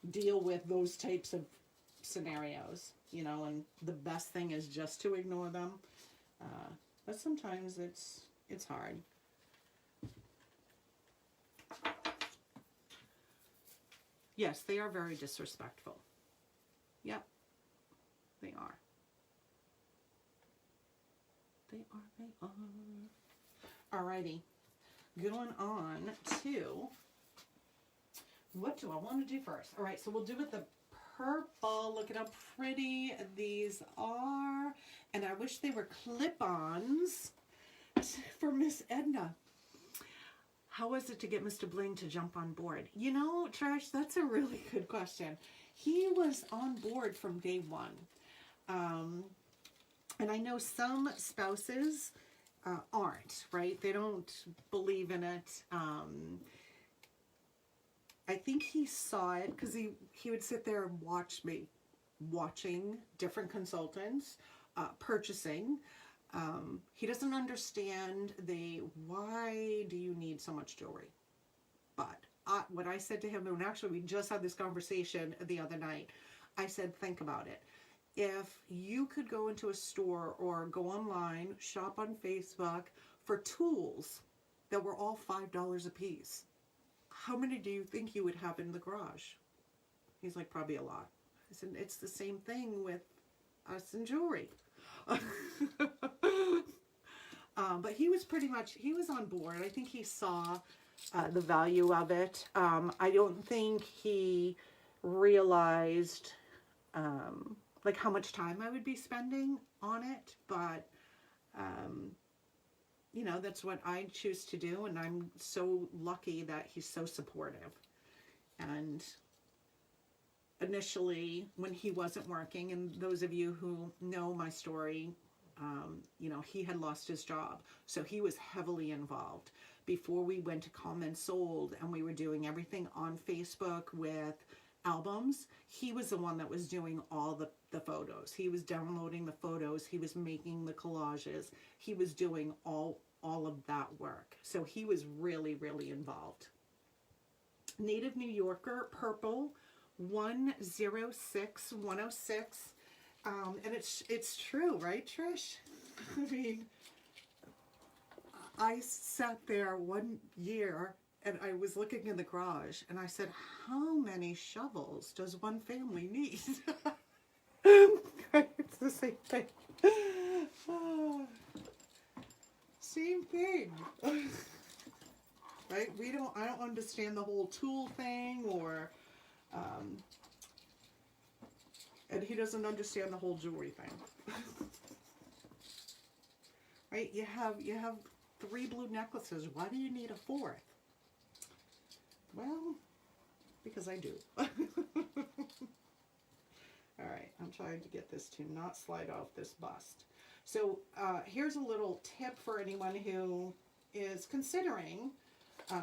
deal with those types of scenarios, you know, and the best thing is just to ignore them. But sometimes it's hard. Yes, they are very disrespectful. Yep, they are. They are. Alrighty, going on to, what do I want to do first? All right, so we'll do it the purple. Look at how pretty these are. And I wish they were clip-ons for Miss Edna. How was it to get Mr. Bling to jump on board? You know, Trish, that's a really good question. He was on board from day one. And I know some spouses aren't, right? They don't believe in it. I think he saw it because he would sit there and watch me, watching different consultants, purchasing. He doesn't understand why do you need so much jewelry? But what I said to him, and actually we just had this conversation the other night, I said, think about it. If you could go into a store or go online, shop on Facebook for tools that were all $5 a piece, how many do you think you would have in the garage? He's like, probably a lot. I said, it's the same thing with us and jewelry. But he was he was on board. I think he saw the value of it. I don't think he realized like how much time I would be spending on it, but you know, that's what I choose to do, and I'm so lucky that he's so supportive. And initially, when he wasn't working, and those of you who know my story, you know, he had lost his job, so he was heavily involved. Before we went to Come and Sold, and we were doing everything on Facebook with albums, he was the one that was doing all the photos. He was downloading the photos, he was making the collages, he was doing all of that work. So he was really, really involved. Native New Yorker, purple, 106106. And it's true, right, Trish? I mean, I sat there one year and I was looking in the garage and I said, how many shovels does one family need? It's the same thing. Same thing. Right? I don't understand the whole tool thing, or and he doesn't understand the whole jewelry thing. Right? You have 3 blue necklaces. Why do you need a 4th? Well, because I do. All right, I'm trying to get this to not slide off this bust. So here's a little tip for anyone who is considering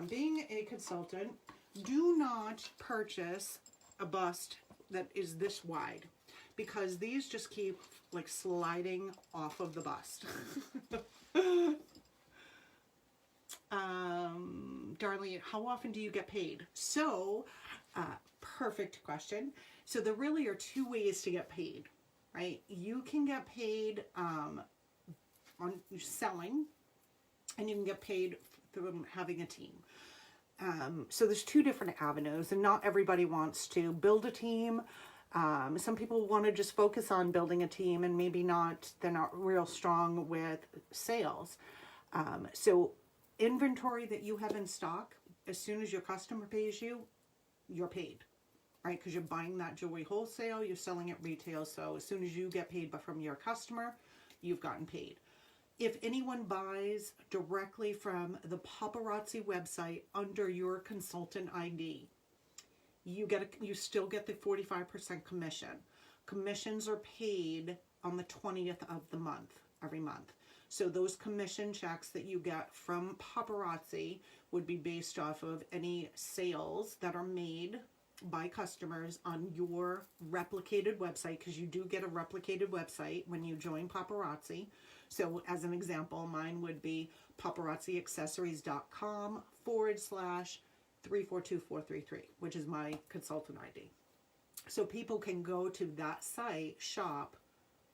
being a consultant. Do not purchase a bust that is this wide, because these just keep like sliding off of the bust. Darlene, how often do you get paid? So, perfect question. So there really are 2 ways to get paid, right? You can get paid on selling, and you can get paid through having a team. So there's 2 different avenues, and not everybody wants to build a team. Some people want to just focus on building a team, and maybe they're not real strong with sales. So inventory that you have in stock, as soon as your customer pays you, you're paid, right? Because you're buying that jewelry wholesale, you're selling it retail. So as soon as you get paid from your customer, you've gotten paid. If anyone buys directly from the Paparazzi website under your consultant ID, you still get the 45% commission. Commissions are paid on the 20th of the month, every month. So those commission checks that you get from Paparazzi would be based off of any sales that are made by customers on your replicated website, because you do get a replicated website when you join Paparazzi. So as an example, mine would be paparazziaccessories.com/342433, which is my consultant ID. So people can go to that site, shop,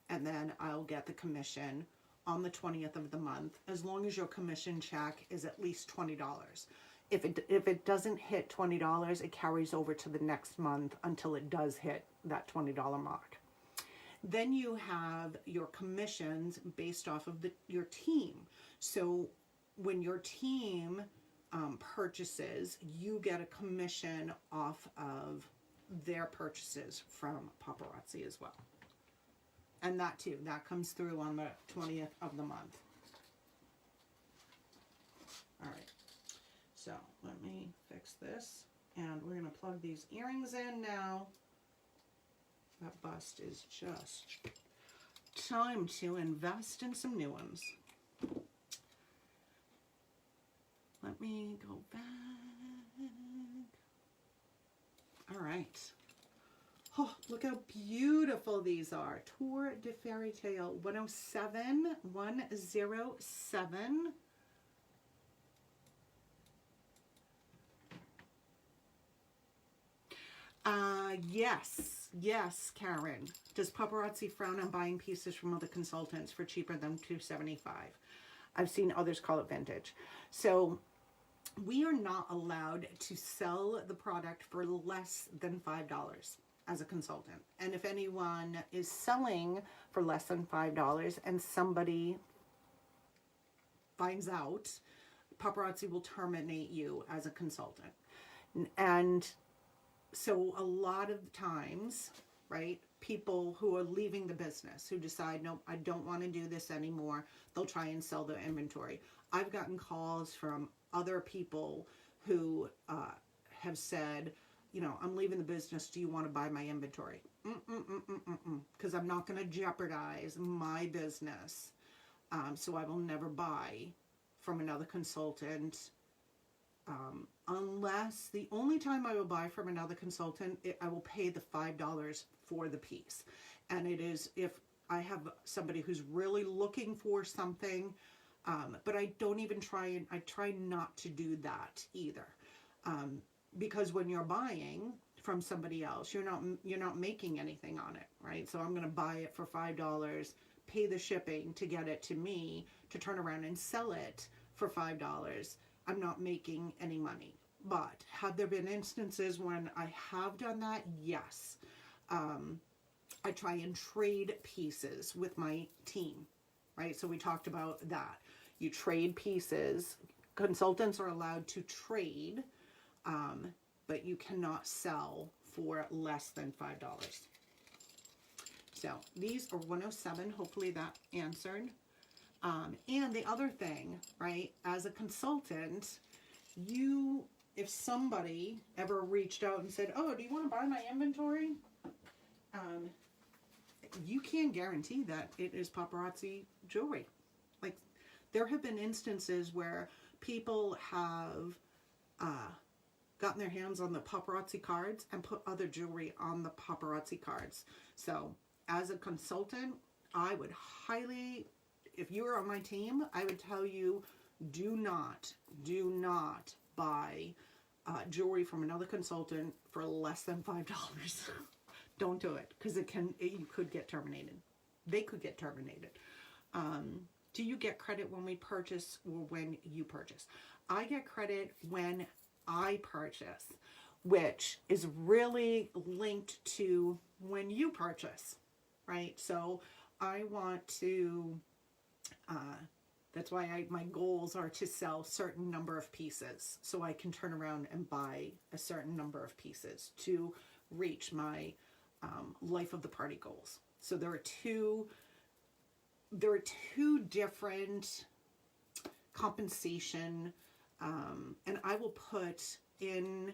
and then I'll get the commission on the 20th of the month, as long as your commission check is at least $20. If it doesn't hit $20, it carries over to the next month until it does hit that $20 mark. Then you have your commissions based off of your team. So when your team purchases, you get a commission off of their purchases from Paparazzi as well. And that too, that comes through on the 20th of the month. All right, so let me fix this. And we're gonna plug these earrings in now. That bust is just time to invest in some new ones. Let me go back. All right. Oh, look how beautiful these are. Tour de Fairy Tale 107, 107. Yes, Karen. Does Paparazzi frown on buying pieces from other consultants for cheaper than $275? I've seen others call it vintage. So we are not allowed to sell the product for less than $5 as a consultant. And if anyone is selling for less than $5 and somebody finds out, Paparazzi will terminate you as a consultant. And so a lot of times, right, people who are leaving the business, who decide, no, I don't want to do this anymore, they'll try and sell their inventory. I've gotten calls from other people who have said, you know, I'm leaving the business, do you want to buy my inventory? Because I'm not going to jeopardize my business. So I will never buy from another consultant. Unless the only time I will buy from another consultant, I will pay the $5 for the piece. And it is if I have somebody who's really looking for something, but I don't even try, I try not to do that either. Because when you're buying from somebody else, you're not making anything on it, right? So I'm going to buy it for $5, pay the shipping to get it to me, to turn around and sell it for $5. I'm not making any money. But have there been instances when I have done that? Yes. I try and trade pieces with my team, right? So we talked about that. You trade pieces. Consultants are allowed to trade, but you cannot sell for less than $5. So these are 107. Hopefully that answered. And the other thing, right, as a consultant, if somebody ever reached out and said, oh, do you want to buy my inventory? You can't guarantee that it is Paparazzi jewelry. Like, there have been instances where people have gotten their hands on the Paparazzi cards and put other jewelry on the Paparazzi cards. So as a consultant, I would highly, if you were on my team, I would tell you, do not buy jewelry from another consultant for less than $5. Don't do it, because you could get terminated. They could get terminated. Do you get credit when we purchase or when you purchase? I get credit when I purchase, which is really linked to when you purchase, right? So I want to, that's why my goals are to sell certain number of pieces, so I can turn around and buy a certain number of pieces to reach my life of the party goals. So there are two different compensation, and I will put in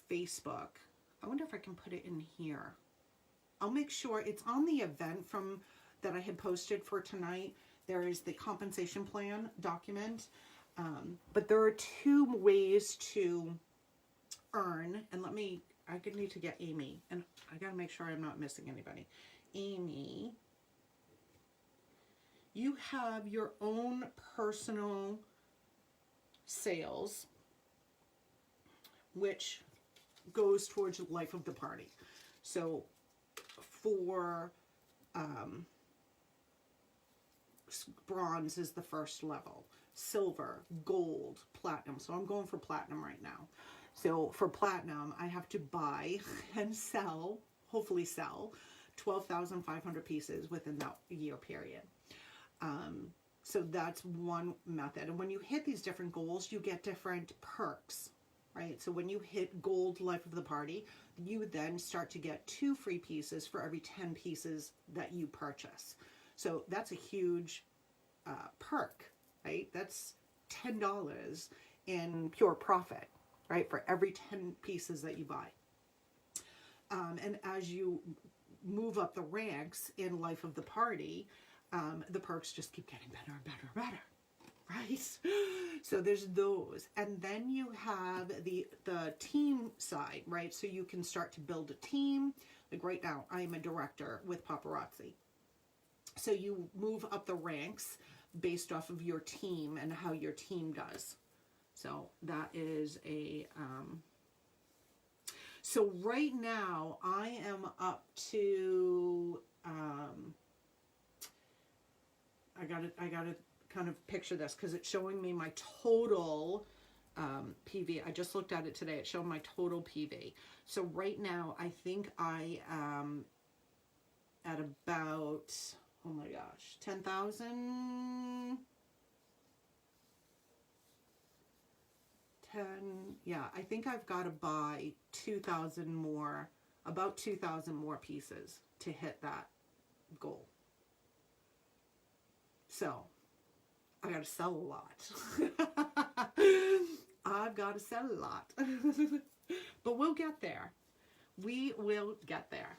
Facebook. I wonder if I can put it in here. I'll make sure it's on the event that I had posted for tonight. There is the compensation plan document, but there are two ways to earn, and I need to get Amy, and I gotta make sure I'm not missing anybody. Amy, you have your own personal sales, which goes towards the life of the party. So bronze is the first level, silver, gold, platinum. So I'm going for platinum right now. So for platinum, I have to buy and sell, hopefully sell, 12,500 pieces within that year period. So that's one method. And when you hit these different goals, you get different perks, right? So when you hit gold life of the party, you then start to get 2 free pieces for every 10 pieces that you purchase. So that's a huge perk, right? That's $10 in pure profit, right? For every 10 pieces that you buy. And as you move up the ranks in life of the party, the perks just keep getting better and better and better, right? So there's those. And then you have the team side, right? So you can start to build a team. Like right now, I am a director with Paparazzi. So you move up the ranks based off of your team and how your team does. So that is a... So right now, I am up to... I gotta kind of picture this because it's showing me my total PV. I just looked at it today. It's showing my total PV. So right now, I think I am at about, oh my gosh, 10,000. Yeah, I think I've got to buy 2,000 more, about 2,000 more pieces to hit that goal. So, I got to sell a lot. I've got to sell a lot. But we'll get there. We will get there.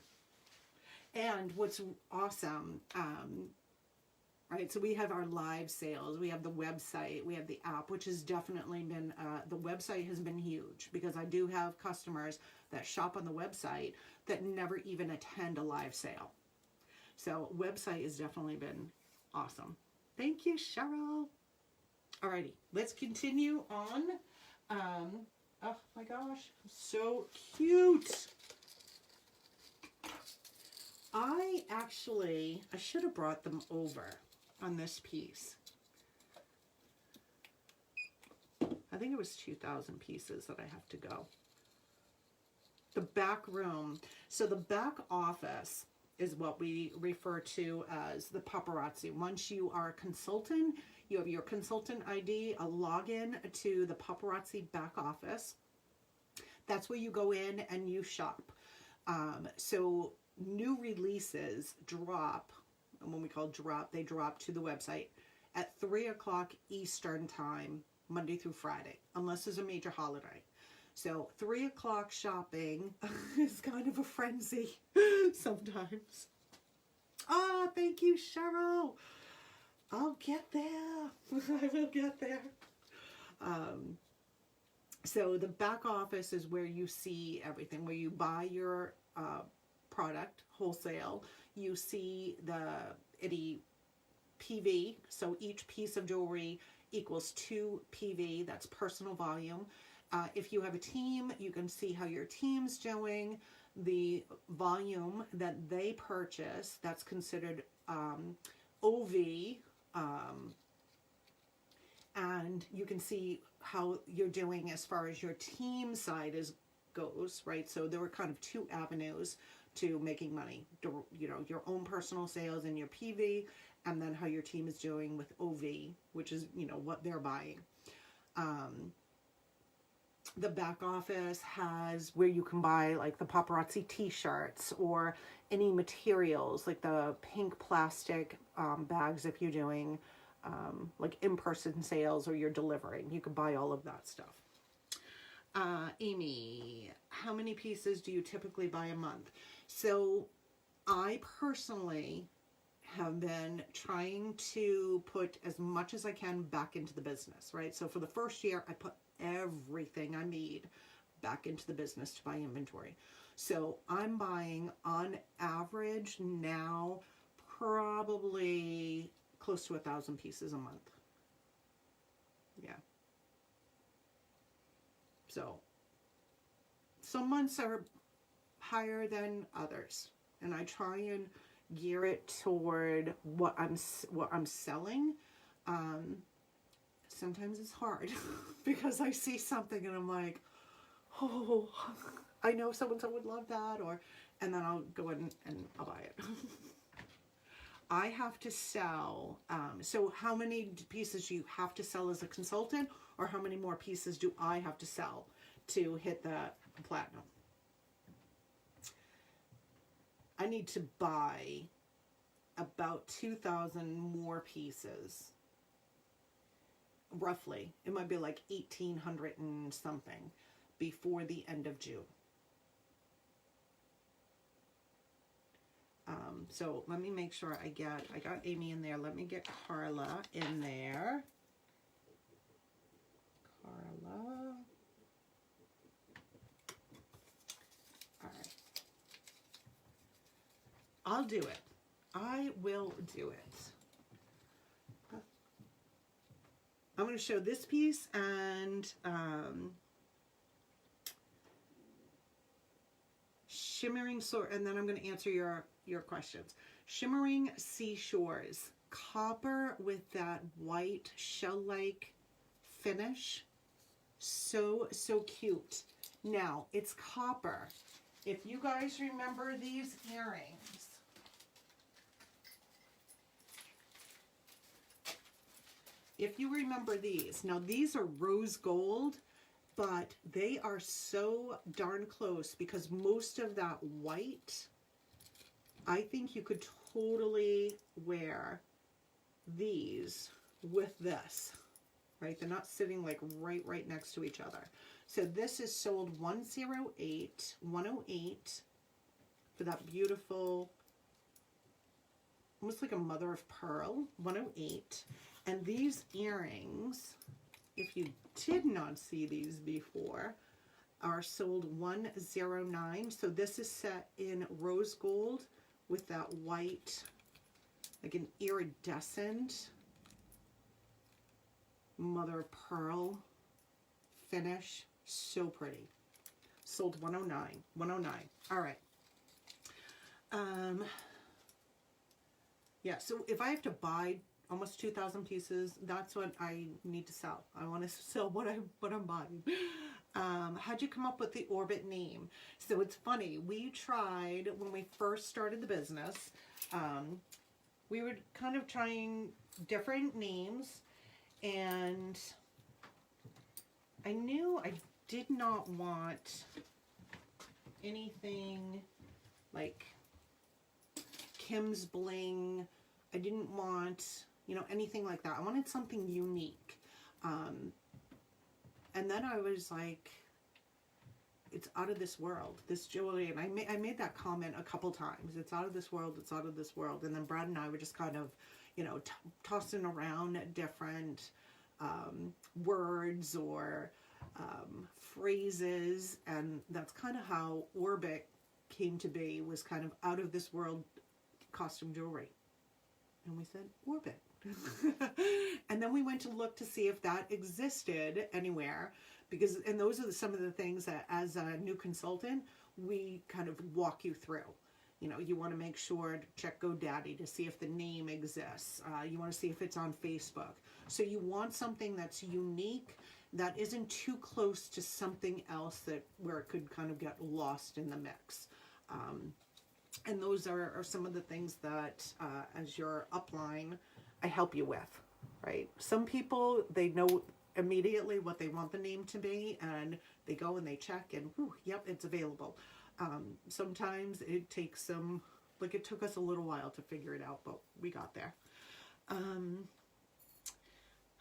And what's awesome, right, so we have our live sales, we have the website, we have the app, which has definitely been, the website has been huge because I do have customers that shop on the website that never even attend a live sale. So website has definitely been awesome. Thank you, Cheryl. Alrighty, let's continue on. Oh my gosh, so cute. I should have brought them over on this piece. I think it was 2,000 pieces that I have to go. The back room. So the back office is what we refer to as the paparazzi. Once you are a consultant, you have your consultant ID, a login to the paparazzi back office. That's where you go in and you shop. So new releases drop, and when we call drop, they drop to the website at 3 o'clock Eastern time, Monday through Friday, unless there's a major holiday. So 3 o'clock shopping is kind of a frenzy sometimes. Oh, thank you, Cheryl. I'll get there. I will get there. So the back office is where you see everything, where you buy your product wholesale. You see the PV. So each piece of jewelry equals 2 PV. That's personal volume. If you have a team, you can see how your team's doing. The volume that they purchase, that's considered OV. And you can see how you're doing as far as your team side goes, right? So there were kind of 2 avenues to making money. You know, your own personal sales and your PV, and then how your team is doing with OV, which is, you know, what they're buying. The back office has where you can buy like the paparazzi t-shirts or any materials like the pink plastic bags if you're doing like in-person sales or you're delivering. You can buy all of that stuff. Amy, how many pieces do you typically buy a month? So I personally have been trying to put as much as I can back into the business, right? So for the first year, I put everything I made back into the business to buy inventory. So I'm buying on average now probably close to 1,000 pieces a month. Yeah. So some months are higher than others, and I try and gear it toward what I'm selling. Sometimes it's hard because I see something and I'm like, oh, I know so and so would love that, and then I'll go in and I'll buy it. I have to sell, so how many pieces do you have to sell as a consultant, or how many more pieces do I have to sell to hit the platinum? I need to buy about 2,000 more pieces. Roughly. It might be like 1,800 and something before the end of June. So let me make sure I got Amy in there. Let me get Carla in there. Carla. All right. I'll do it. I will do it. I'm going to show this piece and shimmering sword, and then I'm going to answer your questions. Shimmering seashores, copper with that white shell-like finish. So cute. Now, it's copper. If you guys remember these earrings, if you remember these, now these are rose gold, but they are so darn close because most of that white, I think you could totally wear these with this, right? They're not sitting like right next to each other. So this is sold 108 for that beautiful, almost like a mother of pearl, 108. And these earrings, if you did not see these before, are sold 109. So this is set in rose gold with that white, like an iridescent mother of pearl finish. So pretty. Sold 109. 109. All right. Yeah, so if I have to buy almost 2,000 pieces, that's what I need to sell. I want to sell what I'm buying. How'd you come up with the Orbit name? So it's funny. We tried when we first started the business. We were kind of trying different names, and I knew I did not want anything like Kim's Bling. I didn't want, you know, anything like that. I wanted something unique. And then I was like, it's out of this world, this jewelry. And I made that comment a couple times. It's out of this world. It's out of this world. And then Brad and I were just kind of, you know, tossing around different words or phrases. And that's kind of how Orbit came to be, was kind of out of this world costume jewelry. And we said, Orbit. And then we went to look to see if that existed anywhere, because, and those are some of the things that as a new consultant, we kind of walk you through. You know, you want to make sure to check GoDaddy to see if the name exists. You want to see if it's on Facebook. So you want something that's unique, that isn't too close to something else that where it could kind of get lost in the mix. And those are some of the things that as your upline, I help you with, right? Some people, they know immediately what they want the name to be, and they go and they check and, whew, yep, it's available. Sometimes it takes some, like it took us a little while to figure it out, but we got there. How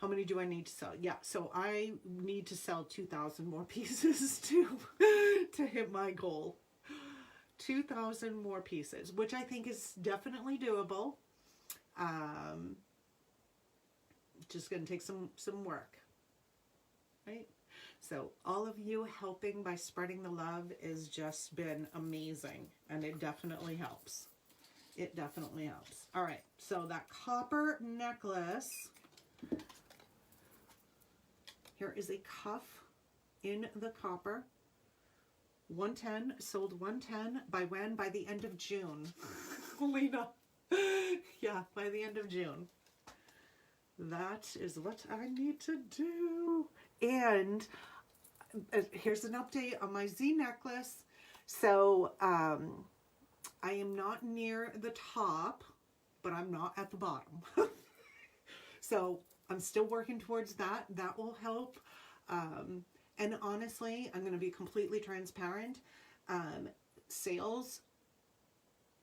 many do I need to sell? Yeah, so I need to sell 2,000 more pieces to hit my goal. 2,000 more pieces, which I think is definitely doable. Just going to take some work, right? So all of you helping by spreading the love has just been amazing, and it definitely helps. It definitely helps. All right, so that copper necklace, here is a cuff in the copper. 110, sold 110 by when? By the end of June. Lena, Yeah, by the end of June. That is what I need to do. And here's an update on my Z necklace. So I am not near the top, but I'm not at the bottom. So I'm still working towards that. That will help. And honestly, I'm going to be completely transparent. Sales,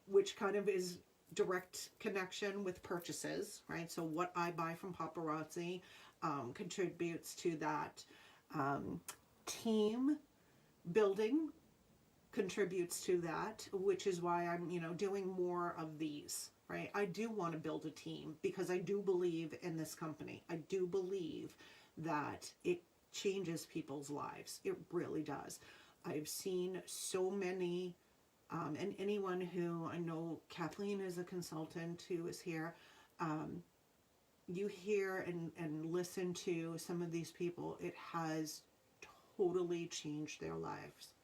which kind of is direct connection with purchases, right? So what I buy from Paparazzi contributes to that. Team building contributes to that, which is why I'm, doing more of these, right? I do want to build a team because I do believe in this company. I do believe that it changes people's lives. It really does. I've seen so many, and anyone who, I know Kathleen is a consultant who is here, you hear and listen to some of these people, it has totally changed their lives.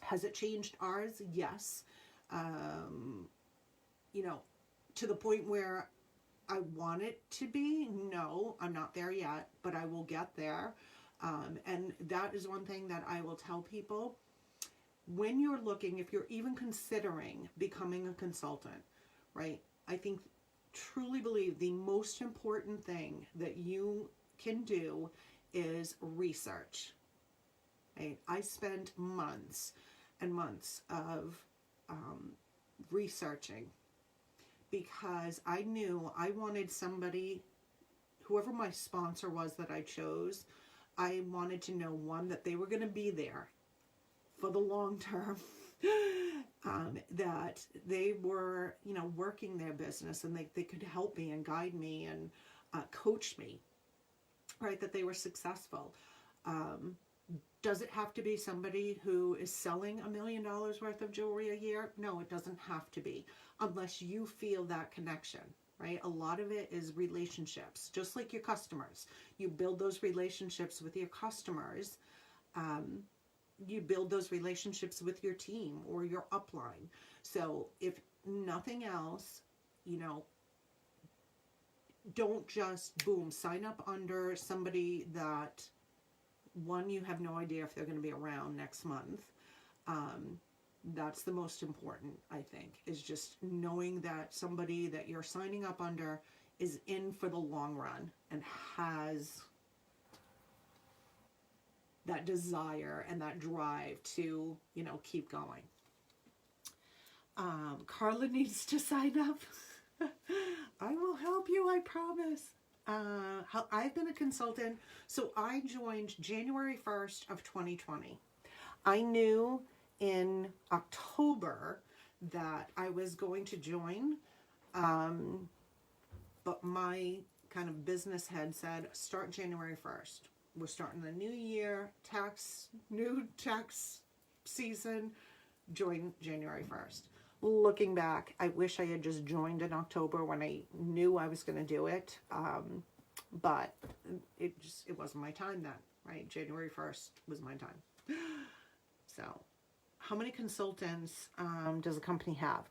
Has it changed ours? Yes. To the point where I want it to be? No, I'm not there yet, but I will get there. And that is one thing that I will tell people. When you're looking, if you're even considering becoming a consultant, right? I think, truly believe the most important thing that you can do is research. Right? I spent months and months of researching because I knew I wanted somebody, whoever my sponsor was that I chose, I wanted to know, one, that they were going to be there for the long term, that they were, working their business and they could help me and guide me and coach me, right, that they were successful. Does it have to be somebody who is selling $1 million worth of jewelry a year? No, it doesn't have to be, unless you feel that connection, right? A lot of it is relationships, just like your customers. You build those relationships with your customers. You build those relationships with your team or your upline. So if nothing else, don't just, boom, sign up under somebody that, one, you have no idea if they're going to be around next month. That's the most important, I think, is just knowing that somebody that you're signing up under is in for the long run and has that desire and that drive to, keep going. Carla needs to sign up. I will help you, I promise. I've been a consultant, so I joined January 1st of 2020. I knew in October that I was going to join, but my kind of business head said, start January 1st. We're starting the new year, new tax season, join January 1st. Looking back, I wish I had just joined in October when I knew I was going to do it. But it wasn't my time then, right? January 1st was my time. So how many consultants does a company have?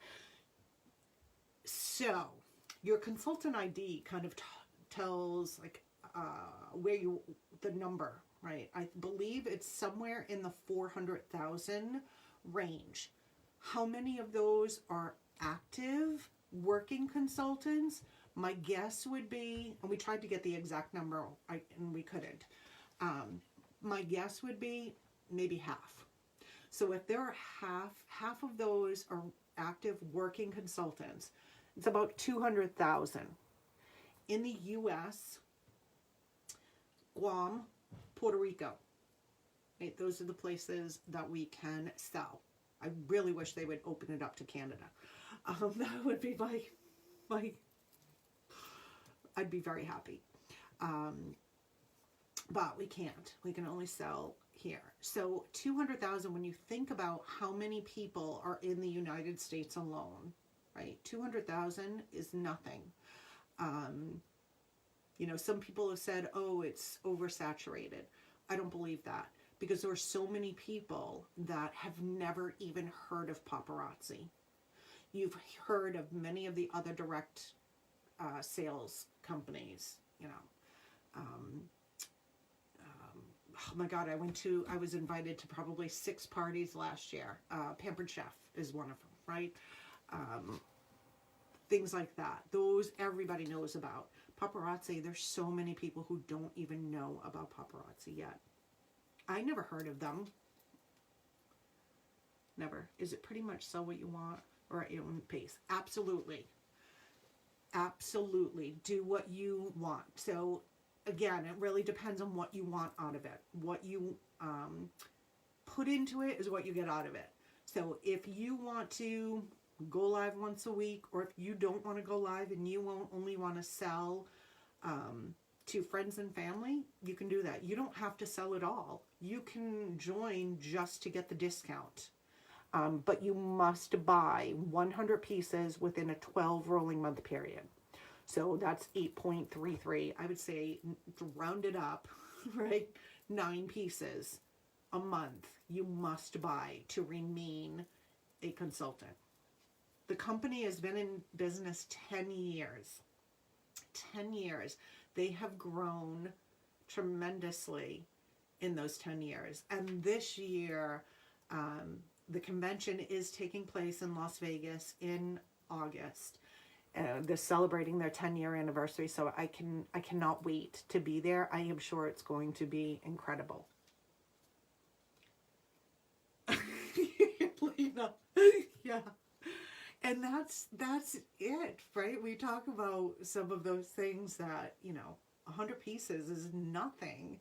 So your consultant ID kind of tells like where the number, right? I believe it's somewhere in the 400,000 range. How many of those are active working consultants? My guess would be, and we tried to get the exact number, and we couldn't. My guess would be maybe half. So if there are half of those are active working consultants, it's about 200,000. In the U.S., Guam, Puerto Rico, right? Those are the places that we can sell. I really wish they would open it up to Canada. That would be my I'd be very happy. But we can't. We can only sell here. So 200,000, when you think about how many people are in the United States alone, right? 200,000 is nothing. Some people have said, oh, it's oversaturated. I don't believe that, because there are so many people that have never even heard of paparazzi. You've heard of many of the other direct sales companies, you know. Oh my God, I was invited to probably 6 parties last year. Pampered Chef is one of them, right? Things like that. Those everybody knows about. Paparazzi, there's so many people who don't even know about paparazzi yet. I never heard of them. Never. Is it pretty much sell what you want or at your own pace? Absolutely. Absolutely. Do what you want. So again, it really depends on what you want out of it. What you put into it is what you get out of it. So if you want to go live once a week, or if you don't want to go live and you only want to sell to friends and family, you can do that. You don't have to sell it all. You can join just to get the discount. But you must buy 100 pieces within a 12 rolling month period. So that's 8.33. I would say round it up, right? 9 pieces a month you must buy to remain a consultant. The company has been in business 10 years. 10 years. They have grown tremendously in those 10 years. And this year, the convention is taking place in Las Vegas in August. They're celebrating their 10-year anniversary, so I cannot wait to be there. I am sure it's going to be incredible. Yeah. And that's it, right? We talk about some of those things that, 100 pieces is nothing.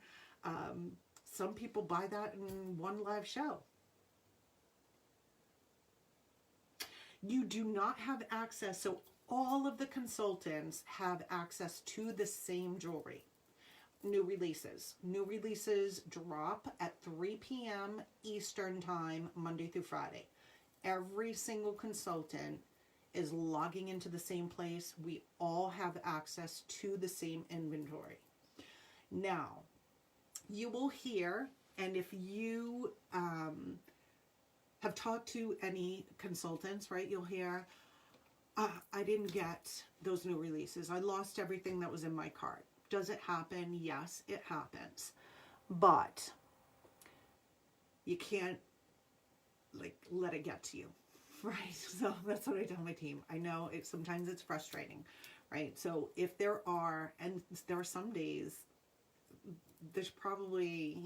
Some people buy that in one live show. You do not have access, so all of the consultants have access to the same jewelry. New releases. New releases drop at 3 p.m. Eastern Time, Monday through Friday. Every single consultant is logging into the same place. We all have access to the same inventory. Now, you will hear, and if you have talked to any consultants, right, you'll hear, I didn't get those new releases. I lost everything that was in my cart. Does it happen? Yes, it happens. But you can't let it get to you, right? So that's what I tell my team. I know sometimes it's frustrating, right? So if there are some days, there's probably,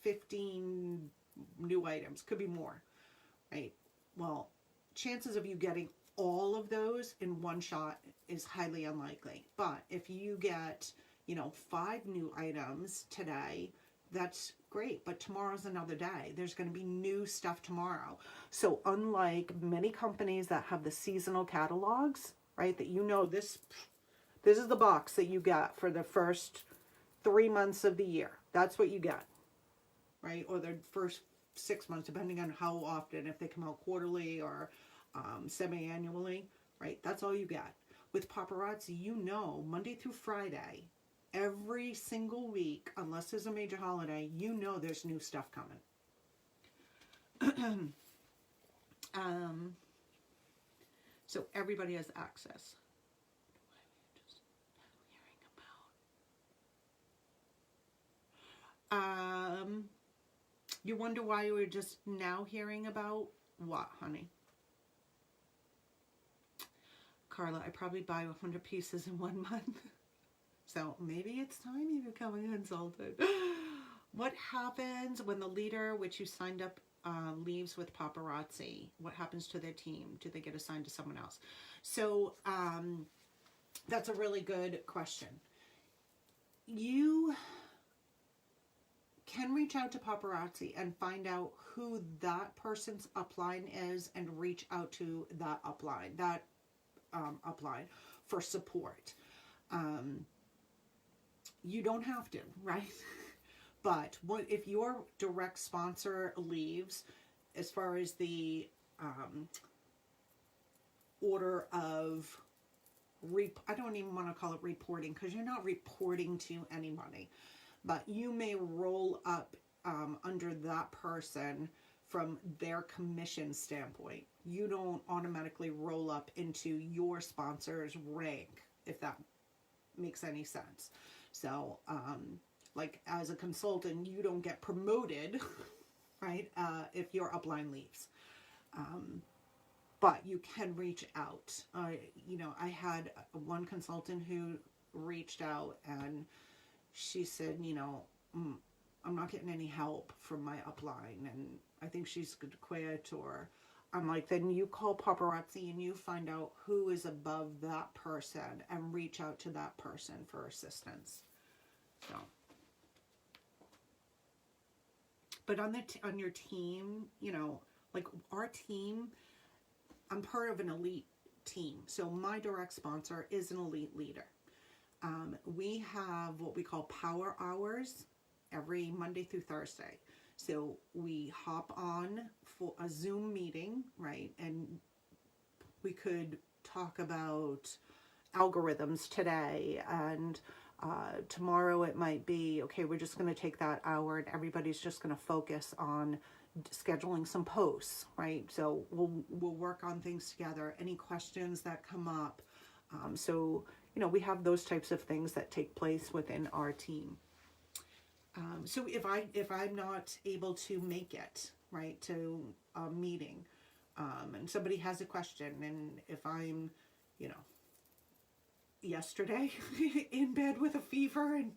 15 new items, could be more, right? Well, chances of you getting all of those in one shot is highly unlikely. But if you get, 5 new items today, that's great. But tomorrow's another day. There's going to be new stuff tomorrow. So unlike many companies that have the seasonal catalogs, right, that this is the box that you get for the first 3 months of the year. That's what you get, right? Or the first 6 months, depending on how often, if they come out quarterly or semi-annually, right? That's all you get. With Paparazzi, Monday through Friday, every single week, unless there's a major holiday, there's new stuff coming. So everybody has access. You wonder why you were just now hearing about what, honey? Carla, I probably buy 100 pieces in 1 month. So maybe it's time you become a consultant. What happens when the leader, which you signed up, leaves with Paparazzi? What happens to their team? Do they get assigned to someone else? So that's a really good question. You can reach out to Paparazzi and find out who that person's upline is and reach out to that upline, for support. You don't have to, right? But if your direct sponsor leaves, as far as the order of, I don't even want to call it reporting, because you're not reporting to anybody, but you may roll up under that person from their commission standpoint. You don't automatically roll up into your sponsor's rank, if that makes any sense. So, like as a consultant, you don't get promoted, right? If your upline leaves. But you can reach out. You know, I had one consultant who reached out and she said, you know, I'm not getting any help from my upline and I think she's going to quit. Or I'm like, then you call Paparazzi and you find out who is above that person and reach out to that person for assistance. So, but on your team, you know, like our team, I'm part of an elite team. So my direct sponsor is an elite leader. We have what we call power hours every Monday through Thursday. So we hop on for a Zoom meeting, right? And we could talk about algorithms today, and tomorrow it might be, okay, we're just going to take that hour and everybody's just going to focus on scheduling some posts, right? So we'll work on things together. Any questions that come up. So, you know, we have those types of things that take place within our team. So if I'm not able to make it, right, to a meeting, and somebody has a question, and if I'm, you know, yesterday in bed with a fever, and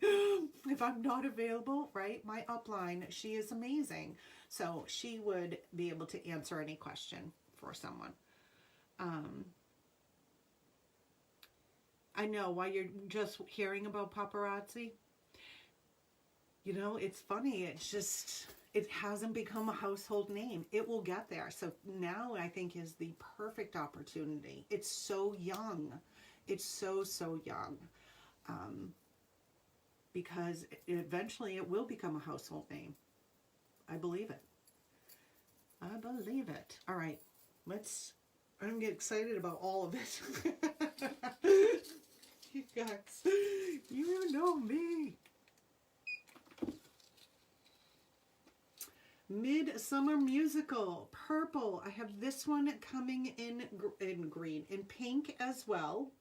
if I'm not available, right, my upline, she is amazing. So she would be able to answer any question for someone. I know, while you're just hearing about paparazzi, you know, it's funny. It's just, it hasn't become a household name. It will get there. So now I think is the perfect opportunity. It's so young. It's so young. Because eventually it will become a household name. I believe it. I believe it. All right. I'm getting excited about all of it. You guys, you know me. Midsummer Musical, purple. I have this one coming in green, in pink as well.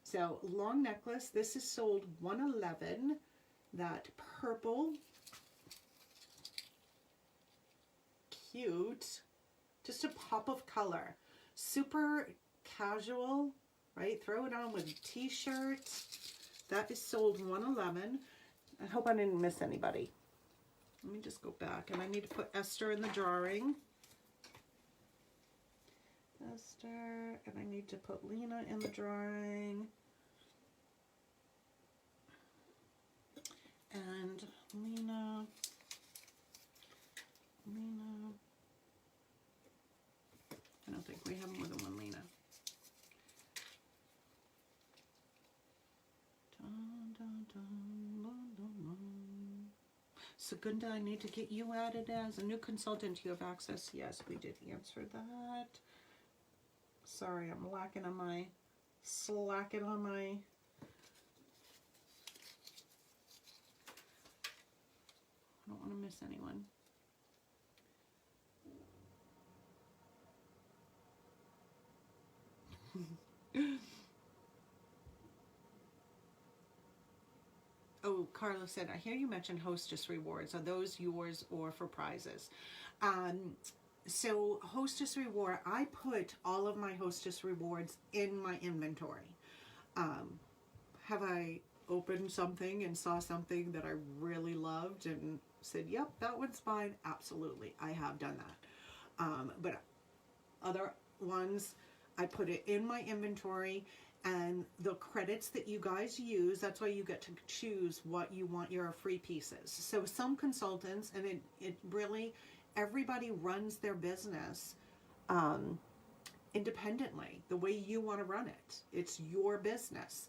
So long necklace. This is sold $111. That purple, cute. Just a pop of color. Super casual, right? Throw it on with a t-shirt. That is sold $111. I hope I didn't miss anybody. Let me just go back, and I need to put Esther in the drawing. Esther, and I need to put Lena in the drawing. And Lena. I don't think we have more than one Lena. Dun, dun, dun, dun, dun, dun. Segunda, I need to get you added as a new consultant. You have access. Yes, we did answer that. Sorry, I'm slacking on my. I don't want to miss anyone. Oh, Carlos said, I hear you mention hostess rewards. Are those yours or for prizes? So hostess reward, I put all of my hostess rewards in my inventory. Have I opened something and saw something that I really loved and said, yep, that one's fine? Absolutely, I have done that. But other ones, I put it in my inventory, and the credits that you guys use, that's why you get to choose what you want your free pieces. So some consultants, and it really, everybody runs their business independently, the way you want to run it. It's your business.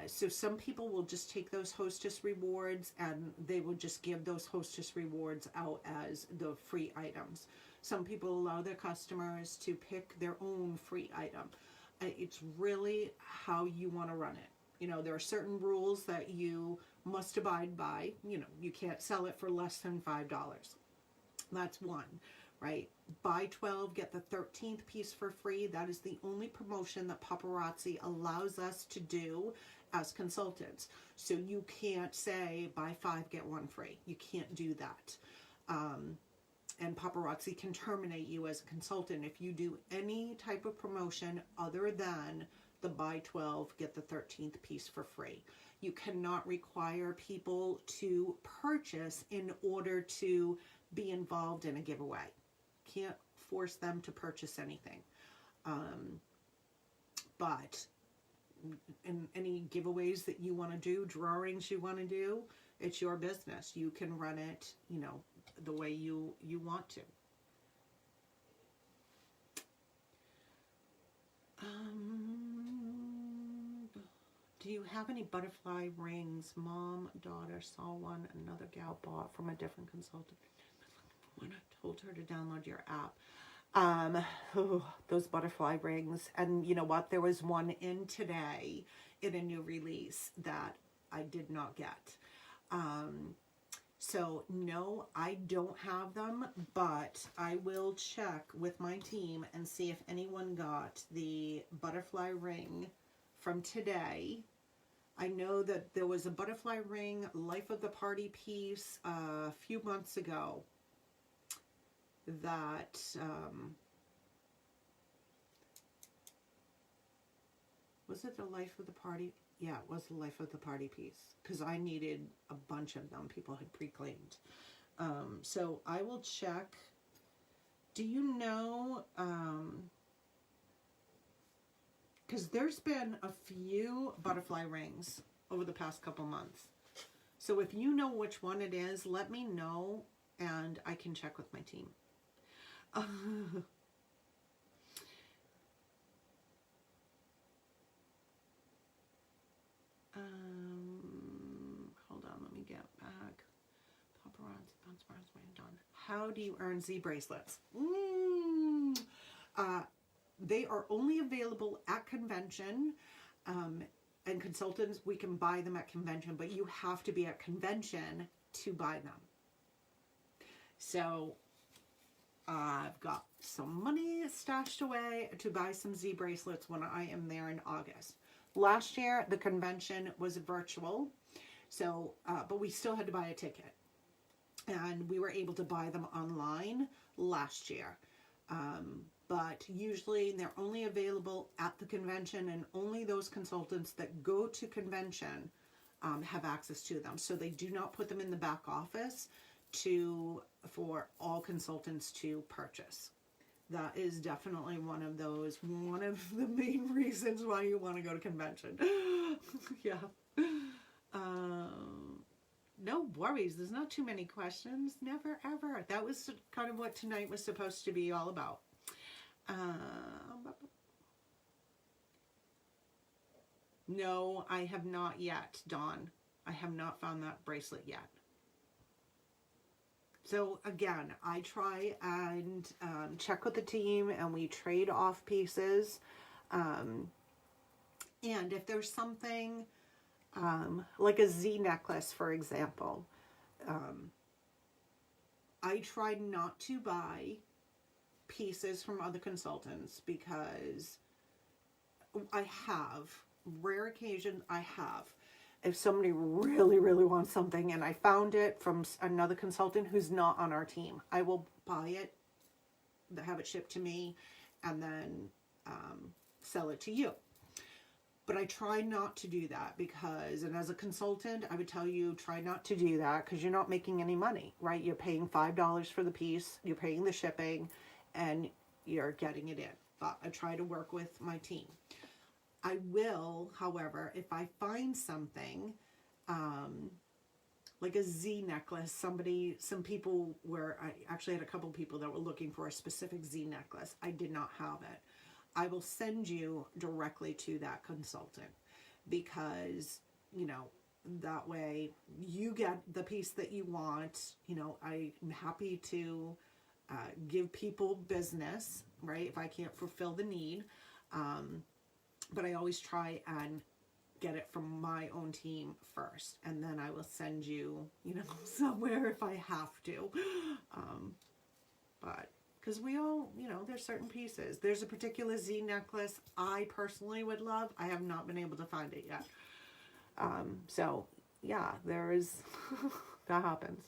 So some people will just take those hostess rewards and they will just give those hostess rewards out as the free items. Some people allow their customers to pick their own free item. It's really how you want to run it. You know, there are certain rules that you must abide by. You know, you can't sell it for less than $5. That's one, right? Buy 12, get the 13th piece for free. That is the only promotion that Paparazzi allows us to do as consultants. So you can't say buy 5, get 1 free. You can't do that. And Paparazzi can terminate you as a consultant if you do any type of promotion other than the buy 12, get the 13th piece for free. You cannot require people to purchase in order to be involved in a giveaway. Can't force them to purchase anything. But in any giveaways that you want to do, drawings you want to do, it's your business. You can run it, you know, the way you want to. Do you have any butterfly rings? Mom, daughter saw one another gal bought from a different consultant. When I told her to download your app. Those butterfly rings. And you know what? There was one in today in a new release that I did not get. So no, I don't have them, but I will check with my team and see if anyone got the butterfly ring from today. I know that there was a butterfly ring life of the party piece a few months ago that was it the life of the party? Yeah, it was the life of the party piece because I needed a bunch of them. People had pre-claimed. So I will check. Do you know, because there's been a few butterfly rings over the past couple months. So if you know which one it is, let me know and I can check with my team. Hold on, let me get back. Paparazzi, done. How do you earn Z bracelets? They are only available at convention, and consultants, we can buy them at convention, but you have to be at convention to buy them. So I've got some money stashed away to buy some Z bracelets when I am there in August. Last year, the convention was virtual, so but we still had to buy a ticket. And we were able to buy them online last year. But usually they're only available at the convention, and only those consultants that go to convention have access to them. So they do not put them in the back office for all consultants to purchase. That is definitely one of the main reasons why you want to go to convention. Yeah. No worries. There's not too many questions. Never, ever. That was kind of what tonight was supposed to be all about. No, I have not yet, Dawn. I have not found that bracelet yet. So again, I try and check with the team, and we trade off pieces. And if there's something like a Z necklace, for example, I try not to buy pieces from other consultants because I have, rare occasions I have. If somebody really, really wants something and I found it from another consultant who's not on our team, I will buy it, have it shipped to me, and then sell it to you. But I try not to do that because, and as a consultant, I would tell you, try not to do that because you're not making any money, right? You're paying $5 for the piece, you're paying the shipping, and you're getting it in. But I try to work with my team. I will, however, if I find something, like a Z necklace, some people I actually had a couple people that were looking for a specific Z necklace. I did not have it. I will send you directly to that consultant because, you know, that way you get the piece that you want. You know, I'm happy to give people business, right, if I can't fulfill the need. But I always try and get it from my own team first, and then I will send you, you know, somewhere if I have to. Because we all, you know, there's certain pieces. There's a particular Z necklace I personally would love. I have not been able to find it yet. So, yeah, there is, that happens.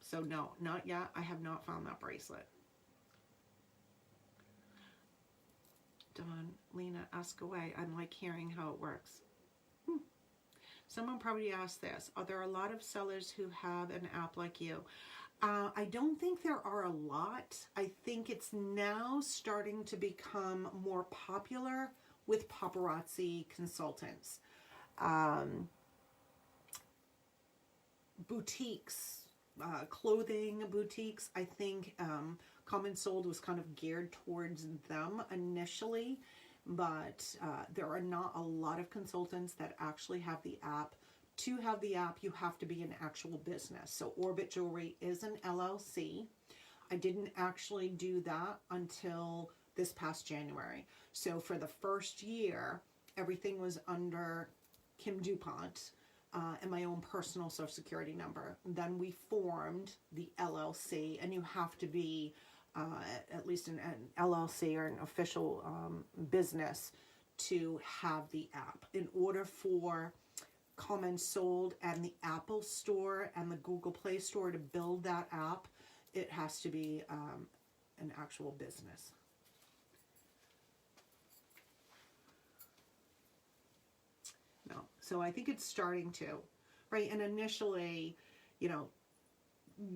So, no, not yet. I have not found that bracelet. Dawn, Lena, ask away. I like hearing how it works. Someone probably asked this. Are there a lot of sellers who have an app like you? I don't think there are a lot. I think it's now starting to become more popular with paparazzi consultants. Boutiques, clothing boutiques, I think Common Sold was kind of geared towards them initially, but there are not a lot of consultants that actually have the app. To have the app, you have to be an actual business. So Orbit Jewelry is an LLC. I didn't actually do that until this past January. So for the first year, everything was under Kim Dupont and my own personal social security number. Then we formed the LLC, and you have to be at least an LLC or an official business to have the app. In order for Common Sold and the Apple Store and the Google Play Store to build that app, it has to be an actual business. No, so I think it's starting to, right? And initially, you know,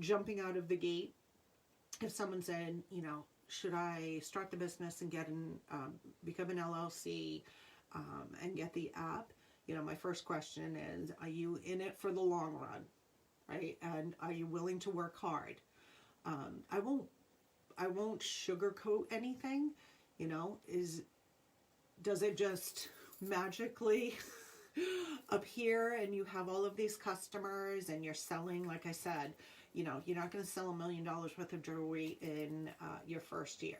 jumping out of the gate, if someone said, you know, should I start the business and get an become an LLC and get the app? You know, my first question is, are you in it for the long run, right? And are you willing to work hard? I won't sugarcoat anything, you know, does it just magically appear and you have all of these customers and you're selling, like I said, you know, you're not going to sell $1 million worth of jewelry in your first year.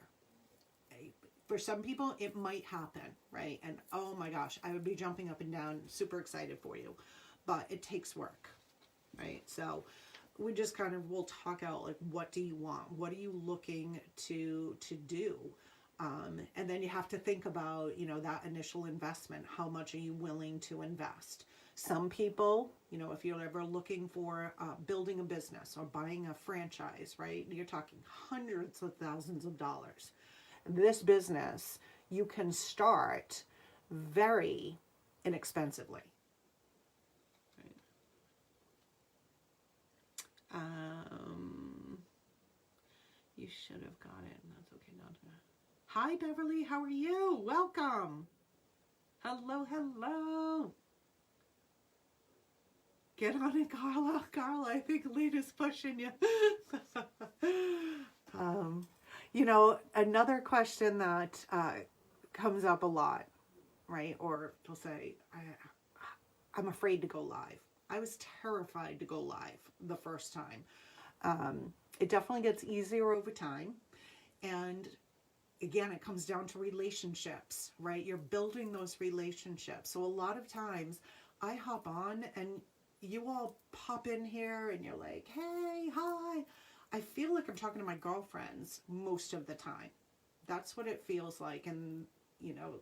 For some people, it might happen, right? And oh my gosh, I would be jumping up and down, super excited for you. But it takes work, right? So we just kind of will talk out, like, what do you want? What are you looking to do? And then you have to think about, you know, that initial investment. How much are you willing to invest? Some people, you know, if you're ever looking for building a business or buying a franchise, right? You're talking hundreds of thousands of dollars. This business, you can start very inexpensively. Right. You should have got it, and that's okay. Not to... Hi, Beverly. How are you? Welcome. Hello, hello. Get on it, Carla. Carla, I think Lena's pushing you. You know, another question that comes up a lot, right? Or they'll say, I'm afraid to go live. I was terrified to go live the first time. It definitely gets easier over time. And again, it comes down to relationships, right? You're building those relationships. So a lot of times I hop on and you all pop in here and you're like, hey, hi. I feel like I'm talking to my girlfriends most of the time. That's what it feels like. And, you know,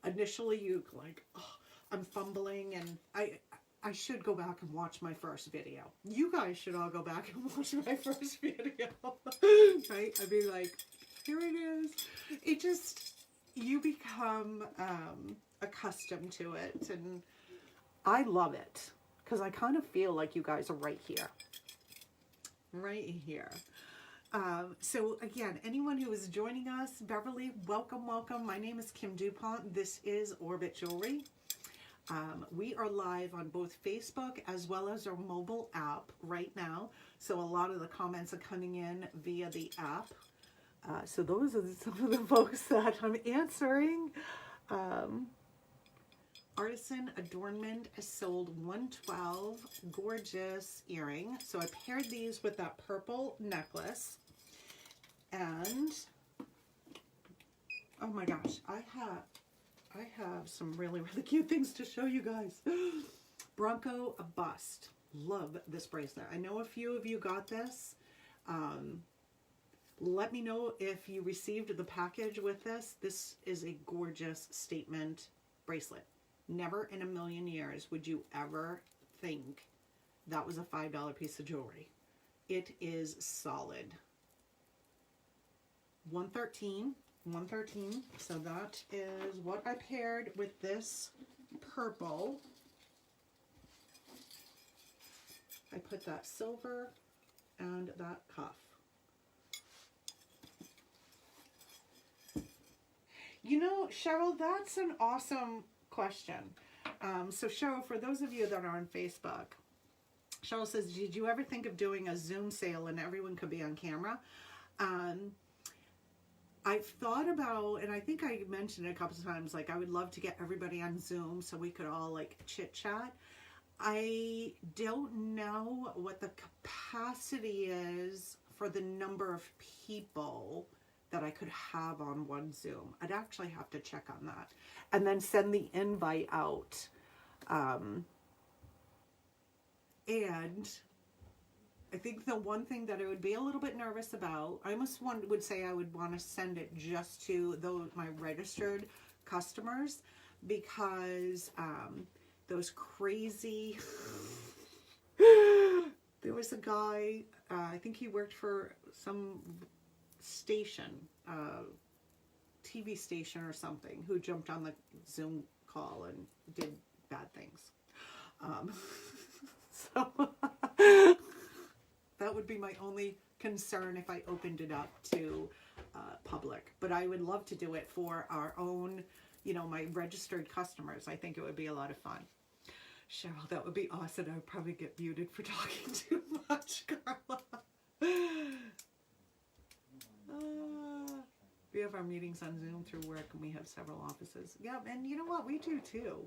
initially you like, oh, I'm fumbling, and I should go back and watch my first video. You guys should all go back and watch my first video, right? I'd be like, here it is. It just, you become accustomed to it, and I love it because I kind of feel like you guys are right here. Right here. So again, anyone who is joining us, Beverly, welcome, welcome. My name is Kim Dupont. This is Orbit Jewelry. We are live on both Facebook as well as our mobile app right now. So a lot of the comments are coming in via the app. So those are some of the folks that I'm answering. Artisan Adornment has sold 112 gorgeous earring. So I paired these with that purple necklace. And oh my gosh, I have some really, really cute things to show you guys. Bronco, a bust. Love this bracelet. I know a few of you got this. Let me know if you received the package with this. This is a gorgeous statement bracelet. Never in a million years would you ever think that was a $5 piece of jewelry. It is solid. 113. So that is what I paired with this purple. I put that silver and that cuff. You know, Cheryl, that's an awesome question. So Cheryl, for those of you that are on Facebook, Cheryl says, did you ever think of doing a Zoom sale and everyone could be on camera? I've thought about, and I think I mentioned it a couple of times, like I would love to get everybody on Zoom so we could all like chit chat. I don't know what the capacity is for the number of people that I could have on one Zoom. I'd actually have to check on that and then send the invite out. And I think the one thing that I would be a little bit nervous about, I almost would say I would want to send it just to my registered customers, because those crazy, there was a guy, I think he worked for some station, TV station or something, who jumped on the Zoom call and did bad things. So that would be my only concern if I opened it up to public. But I would love to do it for our own, my registered customers. I think it would be a lot of fun. Cheryl, that would be awesome. I would probably get muted for talking too much, Carla. We have our meetings on Zoom through work, and we have several offices. Yeah, and you know what? We do too.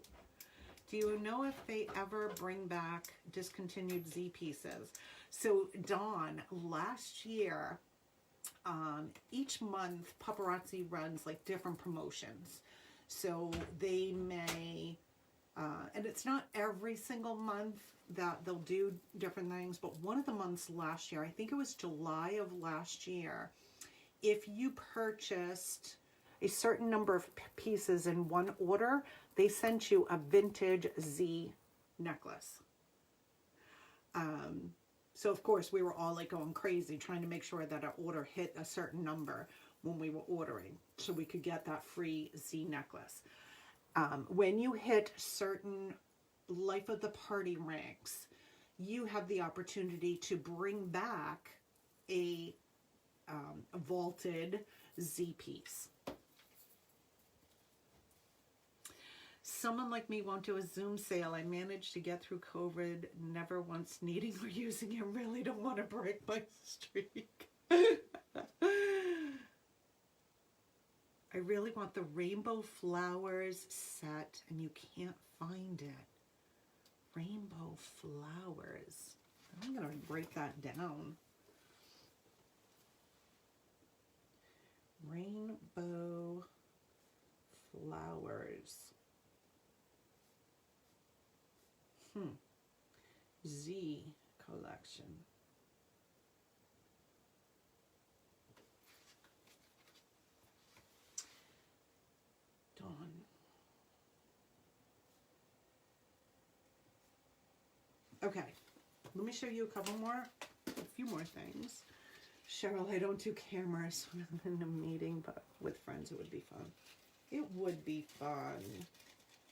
Do you know if they ever bring back discontinued Z pieces? So Dawn, last year, each month Paparazzi runs like different promotions. So they may, and it's not every single month that they'll do different things, but one of the months last year, I think it was July of last year, if you purchased a certain number of pieces in one order, they sent you a vintage Z necklace. So of course we were all like going crazy trying to make sure that our order hit a certain number when we were ordering, so we could get that free Z necklace. When you hit certain life of the party ranks, you have the opportunity to bring back a vaulted Z piece. Someone like me won't do a Zoom sale. I managed to get through COVID, never once needing or using it. Really don't want to break my streak. I really want the rainbow flowers set, and you can't find it. Rainbow flowers. I'm going to write that down. Rainbow flowers. Z collection. Dawn. Okay, let me show you a few more things. Cheryl, I don't do cameras when I'm in a meeting, but with friends it would be fun. It would be fun.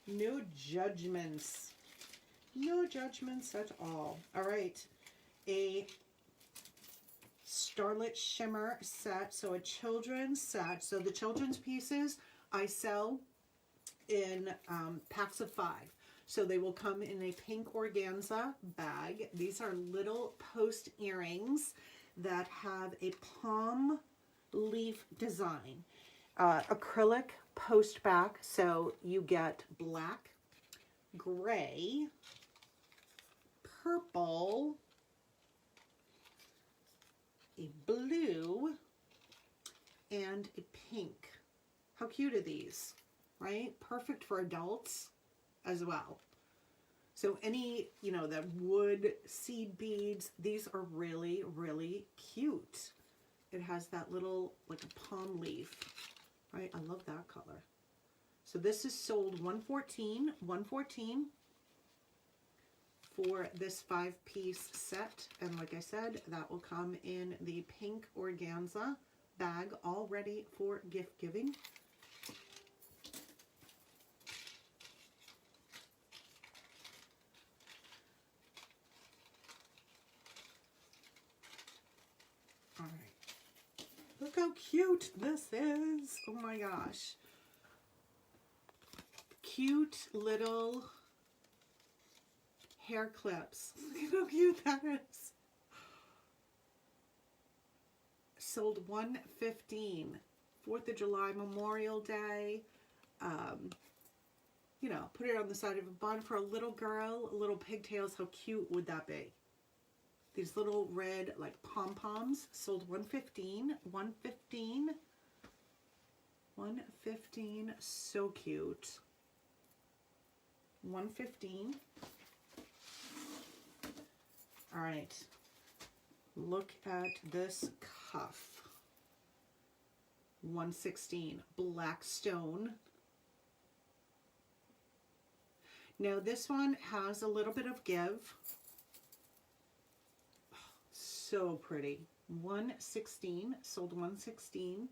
No judgments. No judgments at all. All right, a Starlit Shimmer set, so a children's set. So the children's pieces I sell in packs of 5. So they will come in a pink organza bag. These are little post earrings that have a palm leaf design. Acrylic post back, so you get black, gray, purple, a blue, and a pink. How cute are these, right? Perfect for adults as well. So any, the wood seed beads, these are really, really cute. It has that little, like a palm leaf, right? I love that color. So this is sold $114 for this 5-piece set. And like I said, that will come in the pink organza bag, all ready for gift giving. All right. Look how cute this is. Oh my gosh. Cute little hair clips. Look how cute that is. Sold $115. 4th of July, Memorial Day. You know, put it on the side of a bun for a little girl, little pigtails. How cute would that be? These little red, like, pom-poms. Sold $115. $115. $115. So cute. $115. All right. Look at this cuff. $116. Black stone. Now this one has a little bit of give. So pretty. $116. Sold $116.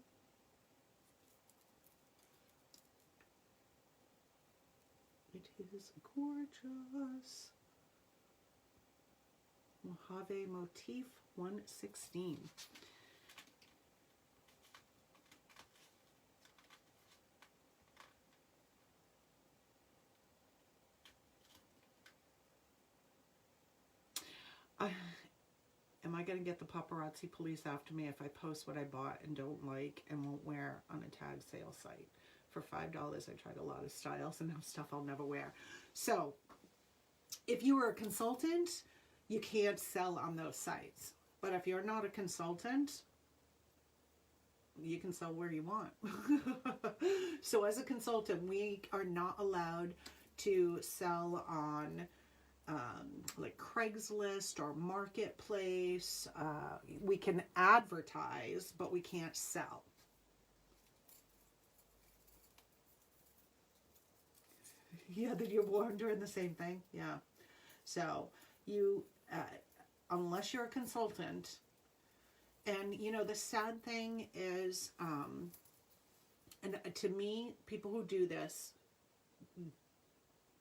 It is gorgeous. Mojave motif, $116. Am I going to get the paparazzi police after me if I post what I bought and don't like and won't wear on a tag sale site? For $5, I tried a lot of styles and now stuff I'll never wear. So, if you were a consultant, you can't sell on those sites. But if you're not a consultant, you can sell where you want. So as a consultant, we are not allowed to sell on like Craigslist or Marketplace. We can advertise, but we can't sell. Yeah, that you're wondering the same thing. Yeah. So you, unless you're a consultant, and you know, the sad thing is, and to me, people who do this,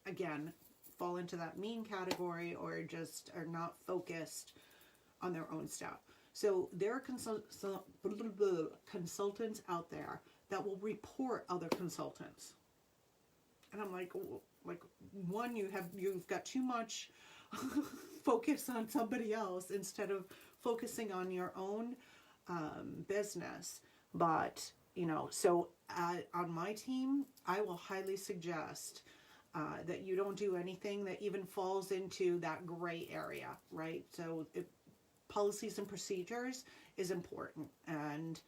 again, fall into that mean category or just are not focused on their own stuff. So there are consultants out there that will report other consultants. And I'm like, one, you've got too much focus on somebody else instead of focusing on your own business. But, you know, so on my team, I will highly suggest that you don't do anything that even falls into that gray area, right? So policies and procedures is important. And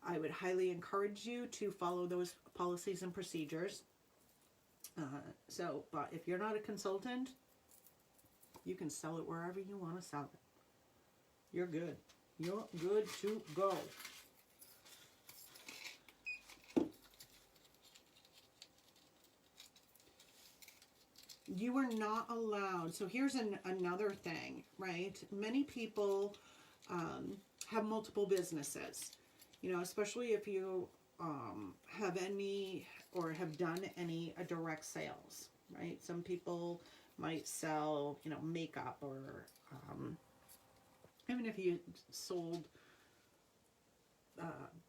I would highly encourage you to follow those policies and procedures. But if you're not a consultant, you can sell it wherever you want to sell it. You're good. You're good to go. You are not allowed. So here's another thing, right? Many people have multiple businesses, you know, especially if you have any or have done any direct sales, right? Some people might sell, you know, makeup or even if you sold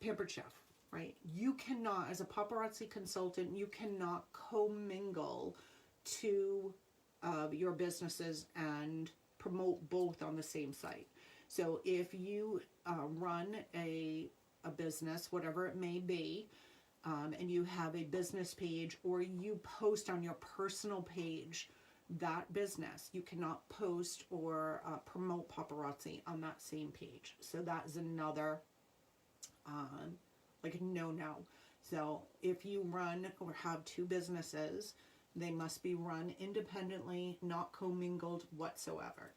Pampered Chef, right? You cannot, as a paparazzi consultant, you cannot commingle two of your businesses and promote both on the same site. So if you run a business, whatever it may be, and you have a business page or you post on your personal page that business, you cannot post or promote paparazzi on that same page. So that is another like no. So if you run or have two businesses, they must be run independently, not commingled whatsoever.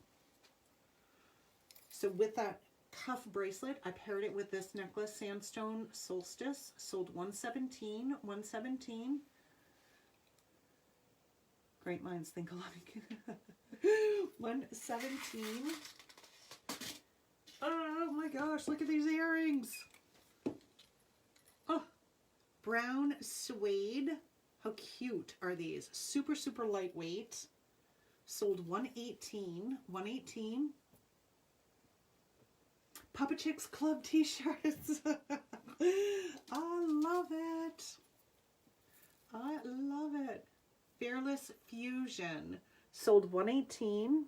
So with that cuff bracelet. I paired it with this necklace, Sandstone Solstice, sold $117. Great minds think alike. $117. Oh my gosh, look at these earrings. Oh, brown suede. How cute are these? Super, super lightweight. Sold $118. Papa Chicks Club t-shirts. I love it. I love it. Fearless Fusion. Sold $118.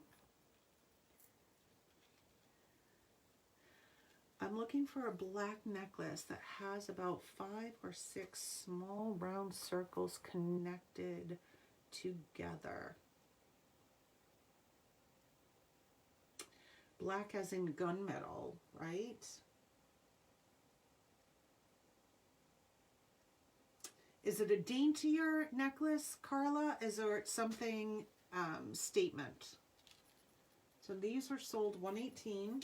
I'm looking for a black necklace that has about 5 or 6 small round circles connected together. Black as in gunmetal, right? Is it a daintier necklace, Carla? Is it something statement? So these are sold $118.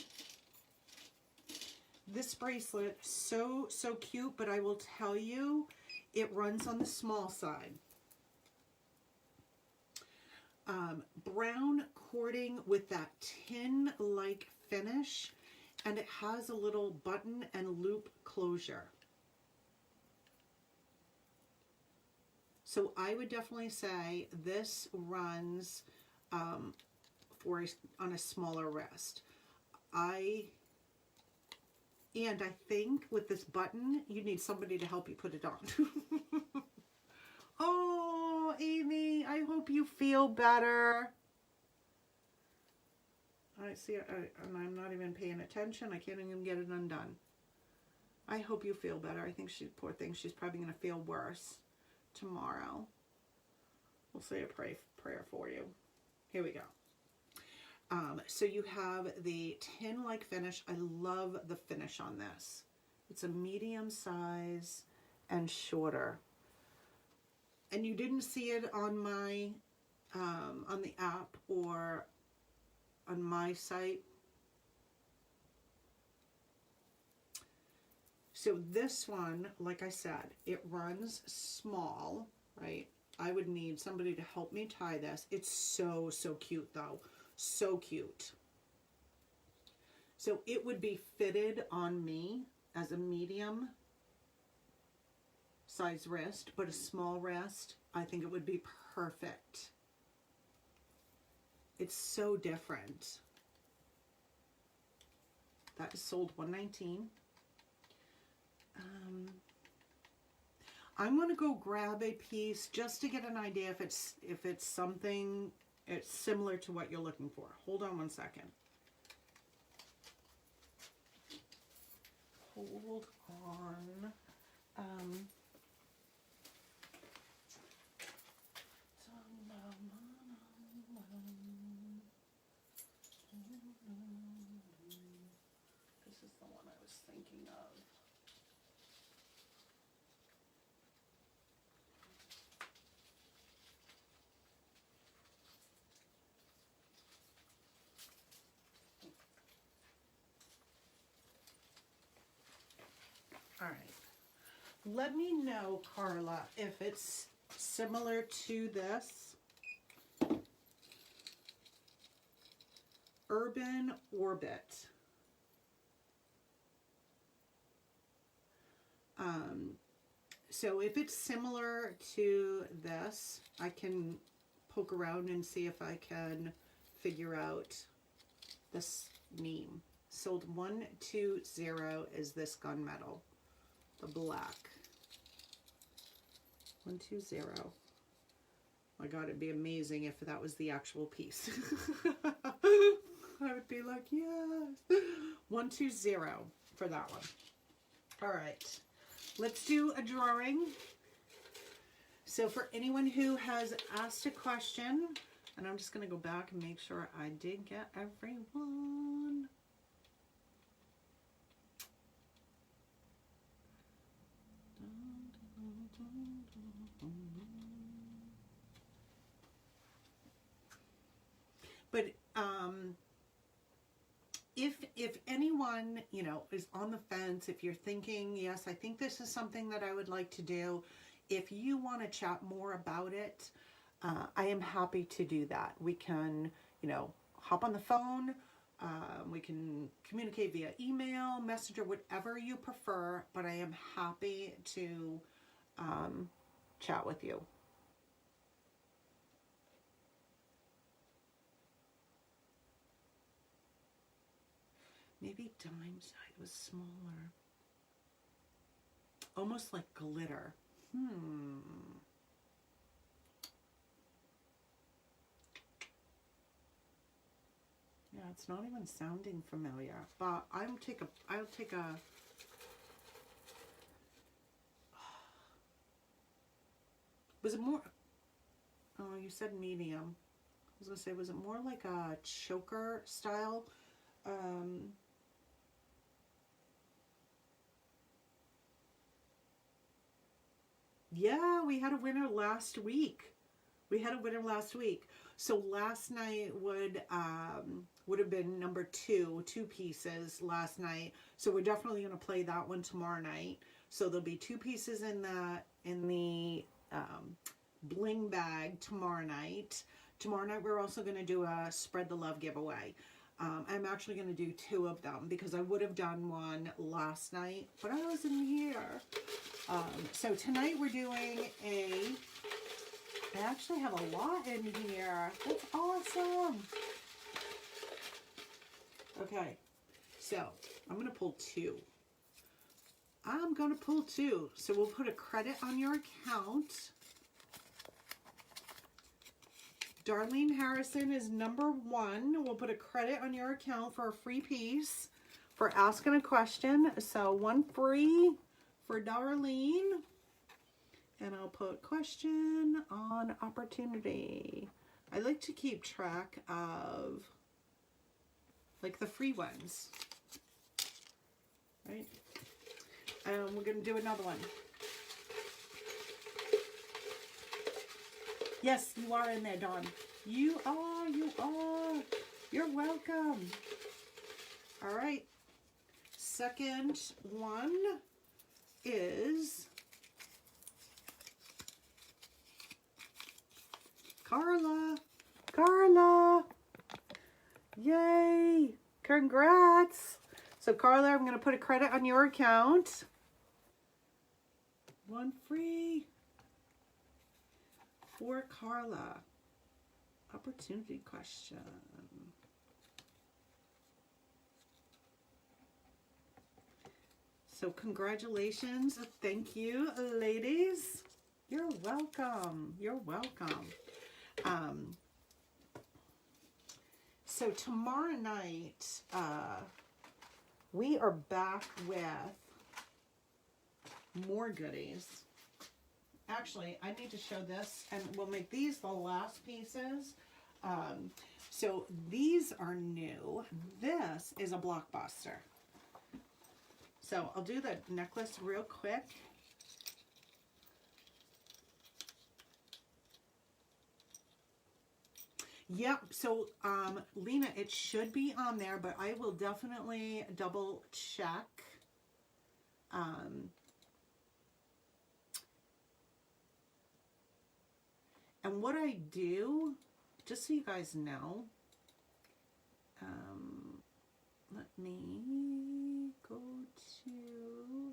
This bracelet, so cute, but I will tell you, it runs on the small side. Brown cording with that tin-like finish, and it has a little button and loop closure. So I would definitely say this runs on a smaller wrist. I think with this button, you need somebody to help you put it on. Oh, Amy, I hope you feel better. I see, and I'm not even paying attention. I can't even get it undone. I hope you feel better. I think poor thing, she's probably going to feel worse tomorrow. We'll say a prayer for you. Here we go. So you have the tin-like finish. I love the finish on this. It's a medium size and shorter. And you didn't see it on my, on the app or on my site. So this one, like I said, it runs small, right? I would need somebody to help me tie this. It's so cute though. So cute. So it would be fitted on me as a medium size wrist, but a small wrist, I think it would be perfect. It's so different. That is sold $119. I'm going to go grab a piece just to get an idea if it's something it's similar to what you're looking for. Hold on one second. Hold on. This is the one I was thinking of. All right. Let me know, Carla, if it's similar to this. Urban Orbit. So if it's similar to this, I can poke around and see if I can figure out this name. Sold $120 is this gunmetal, the black. 120. My God, it'd be amazing if that was the actual piece. I would be like, yes. 120 for that one. All right, let's do a drawing. So for anyone who has asked a question, and I'm just going to go back and make sure I did get everyone. But if anyone, you know, is on the fence, if you're thinking, yes, I think this is something that I would like to do, if you want to chat more about it, I am happy to do that. We can, you know, hop on the phone. We can communicate via email, messenger, whatever you prefer, but I am happy to chat with you. Maybe dime side was smaller. Almost like glitter. Yeah, it's not even sounding familiar, but I'll take a was it more, oh, you said medium. I was gonna say, was it more like a choker style? Yeah, we had a winner last week. So last night would have been number two pieces last night. So we're definitely going to play that one tomorrow night. So there'll be 2 pieces in the bling bag tomorrow night. Tomorrow night we're also going to do a spread the love giveaway. I'm actually going to do 2 of them because I would have done one last night, but I wasn't here. So tonight we're doing I actually have a lot in here. That's awesome. Okay, so I'm going to pull 2. So we'll put a credit on your account. Darlene Harrison is number 1. We'll put a credit on your account for a free piece for asking a question. So 1 free for Darlene. And I'll put question on opportunity. I like to keep track of like the free ones. Right? We're going to do another one. Yes, you are in there, Dawn. You are. You're welcome. All right. Second one is Carla. Yay. Congrats. So Carla, I'm going to put a credit on your account. 1 free for Carla. Opportunity question. So congratulations. Thank you, ladies. You're welcome. So tomorrow night, we are back with more goodies. Actually, I need to show this, and we'll make these the last pieces. So these are new. This is a blockbuster. So I'll do the necklace real quick. Yep, so Lena, it should be on there, but I will definitely double check. And what I do, just so you guys know, let me go to...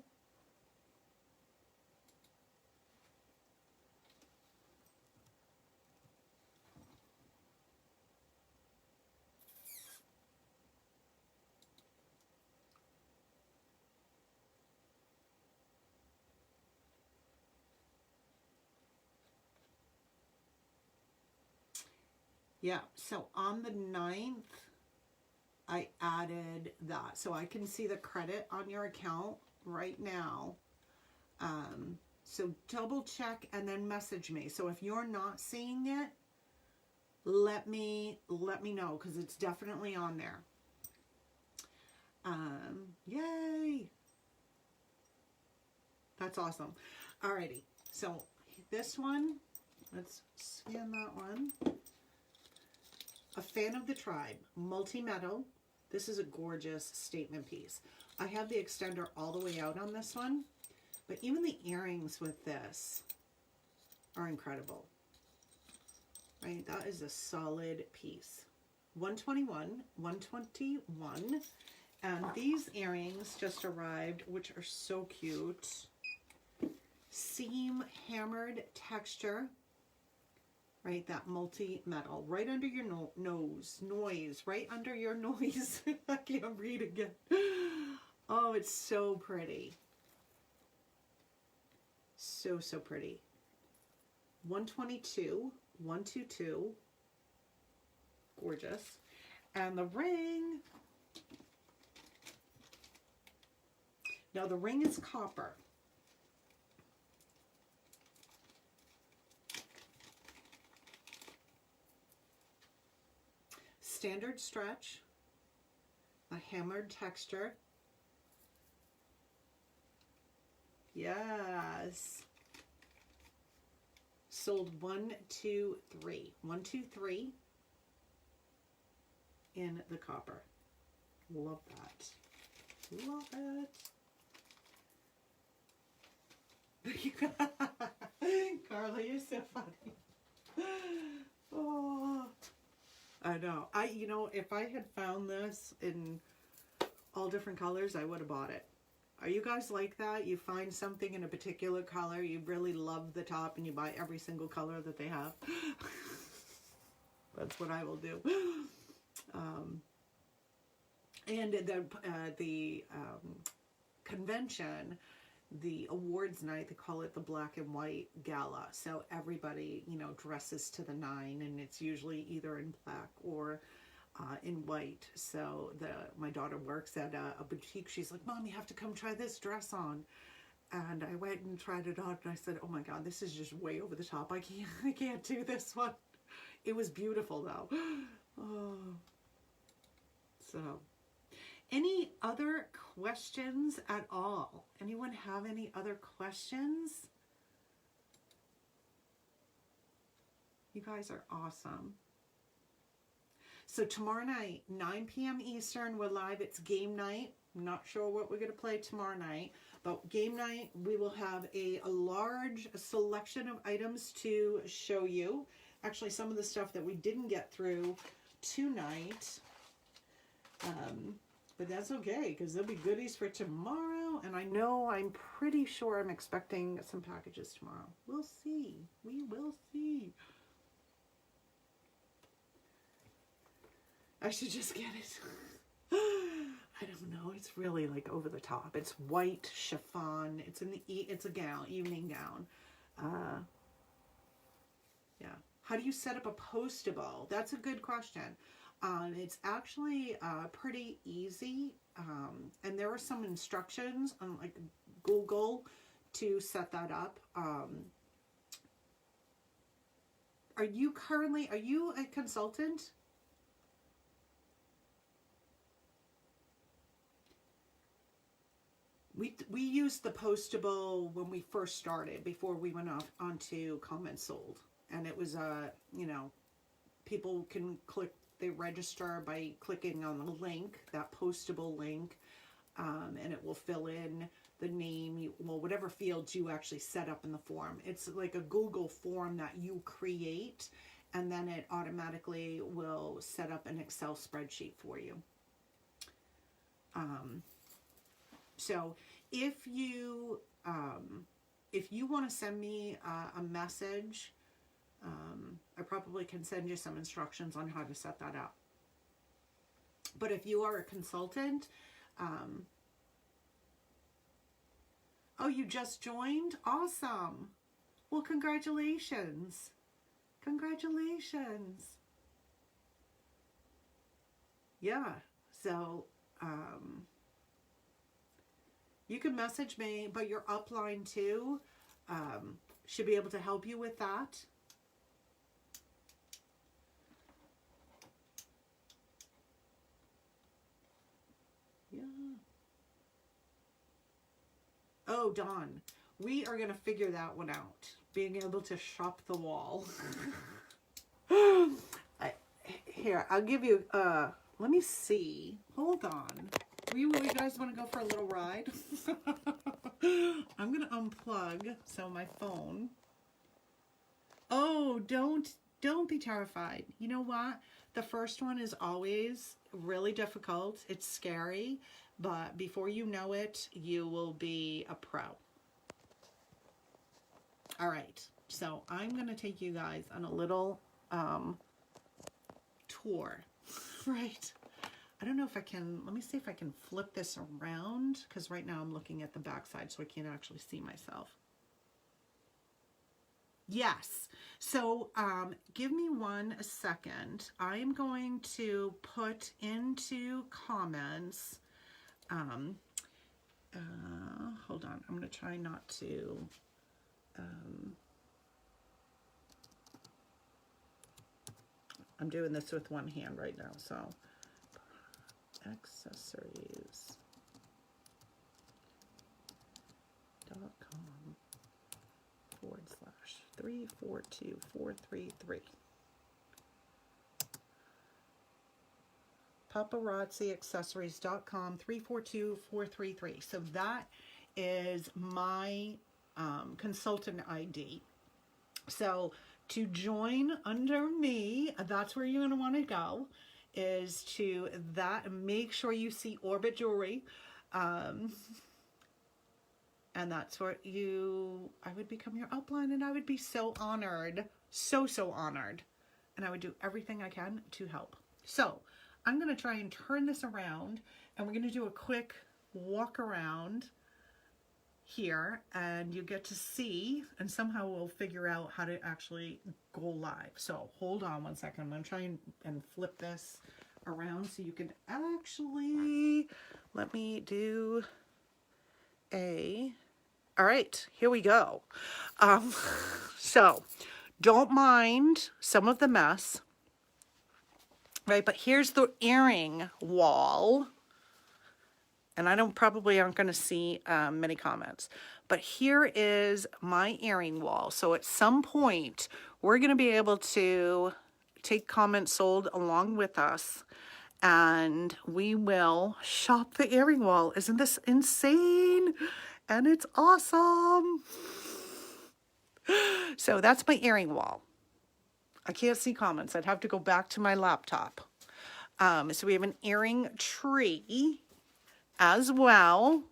Yeah, so on the 9th, I added that. So I can see the credit on your account right now. So double check and then message me. So if you're not seeing it, let me know, because it's definitely on there. Yay! That's awesome. Alrighty, so this one, let's scan that one. A Fan of the Tribe, multi-metal. This is a gorgeous statement piece. I have the extender all the way out on this one, but even the earrings with this are incredible. Right, that is a solid piece. 121, 121. And these earrings just arrived, which are so cute. Seam hammered texture. Right, that multi-metal. Right under your noise. Right under your noise. I can't read again. Oh, it's so pretty. So, so pretty. 122, 122. Gorgeous. And the ring. Now the ring is copper. Standard stretch. A hammered texture. Yes. Sold 1, 2, 3. 1, 2, 3 in the copper. Love that. Love it. Carly, you're so funny. Oh, I know. You know, if I had found this in all different colors, I would have bought it. Are you guys like that? You find something in a particular color, you really love the top, and you buy every single color that they have. That's what I will do. And the convention, the awards night, they call it the black and white gala. So everybody, you know, dresses to the nine, and it's usually either in black or in white. So my daughter works at a boutique. She's like, Mom, you have to come try this dress on. And I went and tried it on, and I said, oh my God, this is just way over the top. I can't do this one. It was beautiful though. Oh. So, any other questions at all? Anyone have any other questions? You guys are awesome. So tomorrow night, 9 p.m. Eastern, we're live. It's game night. I'm not sure what we're going to play tomorrow night, but game night, we will have a large selection of items to show you. Actually, some of the stuff that we didn't get through tonight, but that's okay, because there'll be goodies for tomorrow, and I know, I'm pretty sure I'm expecting some packages tomorrow. We'll see. We will see. I should just get it. I don't know. It's really like over the top. It's white chiffon. It's it's a gown, evening gown. Yeah. How do you set up a postable? That's a good question. It's actually pretty easy. And there are some instructions on like Google to set that up. Are you a consultant? We used the postable when we first started, before we went off onto Comment Sold. And it was, you know, people can they register by clicking on the link, that postable link, and it will fill in the name, whatever fields you actually set up in the form. It's like a Google form that you create, and then it automatically will set up an Excel spreadsheet for you. So if you want to send me a message, I probably can send you some instructions on how to set that up. But if you are a consultant, oh, you just joined? Awesome. Well, congratulations. Congratulations. Yeah, so you can message me, but your upline too should be able to help you with that. Yeah. Oh, Dawn, we are going to figure that one out. Being able to shop the wall. Here, I'll give you let me see. Hold on. You guys want to go for a little ride? I'm going to unplug so my phone. Oh, don't be terrified. You know what? The first one is always really difficult. It's scary, but before you know it, you will be a pro. All right. So I'm going to take you guys on a little tour, right? I don't know if I can, let me see if I can flip this around, because right now I'm looking at the back side so I can't actually see myself. Yes. So give me 1 second. I am going to put into comments, hold on, I'm going to try not to, I'm doing this with one hand right now, so accessories.com/342433. Paparazziaccessories.com 342433. So that is my consultant ID. So to join under me, that's where you're going to want to go, is to that. Make sure you see Orbit Jewelry. And that's where I would become your upline, and I would be so honored, so honored. And I would do everything I can to help. So I'm going to try and turn this around, and we're going to do a quick walk around here, and you get to see, and somehow we'll figure out how to actually go live. So hold on 1 second. I'm going to try and flip this around so you can actually, let me do all right, here we go. So don't mind some of the mess, right? But here's the earring wall. And I probably aren't going to see many comments. But here is my earring wall. So at some point, we're going to be able to take comments sold along with us. And we will shop the earring wall. Isn't this insane? And it's awesome. So that's my earring wall. I can't see comments. I'd have to go back to my laptop. So we have an earring tree as well,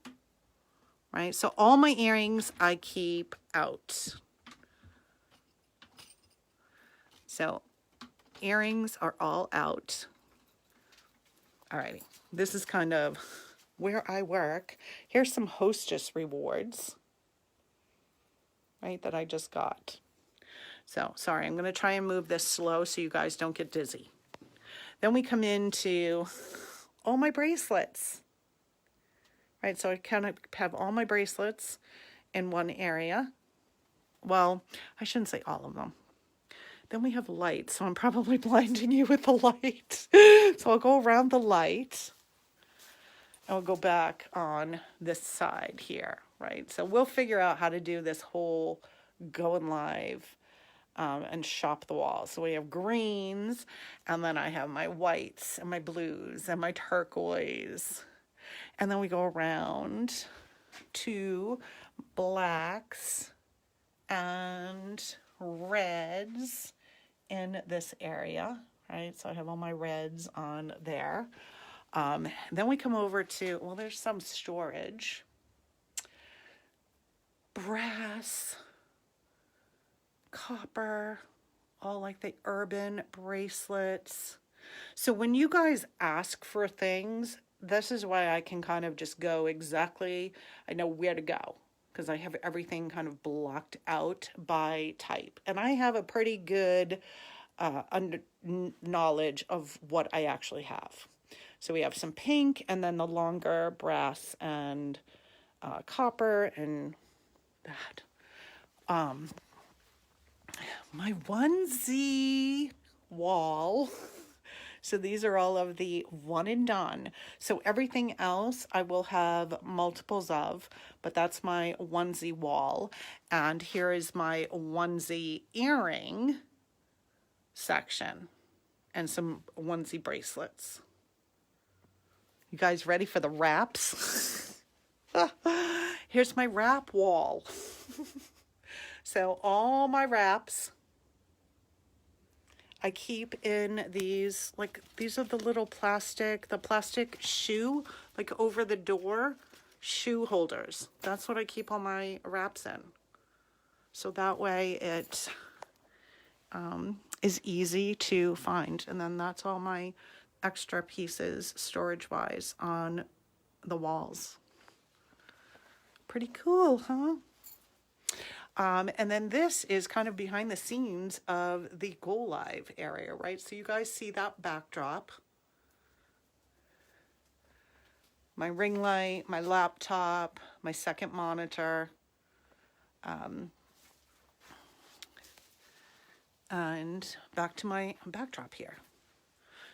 right? So all my earrings I keep out. So earrings are all out. Alrighty, this is kind of where I work. Here's some hostess rewards, right, that I just got. So sorry, I'm going to try and move this slow so you guys don't get dizzy. Then we come into all my bracelets. Right, so I kind of have all my bracelets in one area. Well, I shouldn't say all of them. Then we have lights, so I'm probably blinding you with the light. So I'll go around the light, and we'll go back on this side here, right? So we'll figure out how to do this whole going live and shop the walls. So we have greens, and then I have my whites and my blues and my turquoise. And then we go around to blacks and reds in this area, right? So I have all my reds on there. Then we come over to, well, there's some storage. Brass, copper, all like the urban bracelets. So when you guys ask for things, this is why I can kind of just go exactly, I know where to go, because I have everything kind of blocked out by type. And I have a pretty good knowledge of what I actually have. So we have some pink, and then the longer brass and copper and that. My onesie wall. So these are all of the one and done. So everything else I will have multiples of, but that's my onesie wall. And here is my onesie earring section and some onesie bracelets. You guys ready for the wraps? Here's my wrap wall. So all my wraps I keep in these, like, these are the little plastic shoe, like over the door shoe holders. That's what I keep all my wraps in. So that way it is easy to find. And then that's all my extra pieces storage-wise on the walls. Pretty cool, huh? And then this is kind of behind the scenes of the Go Live area, right? So you guys see that backdrop. My ring light, my laptop, my second monitor. And back to my backdrop here.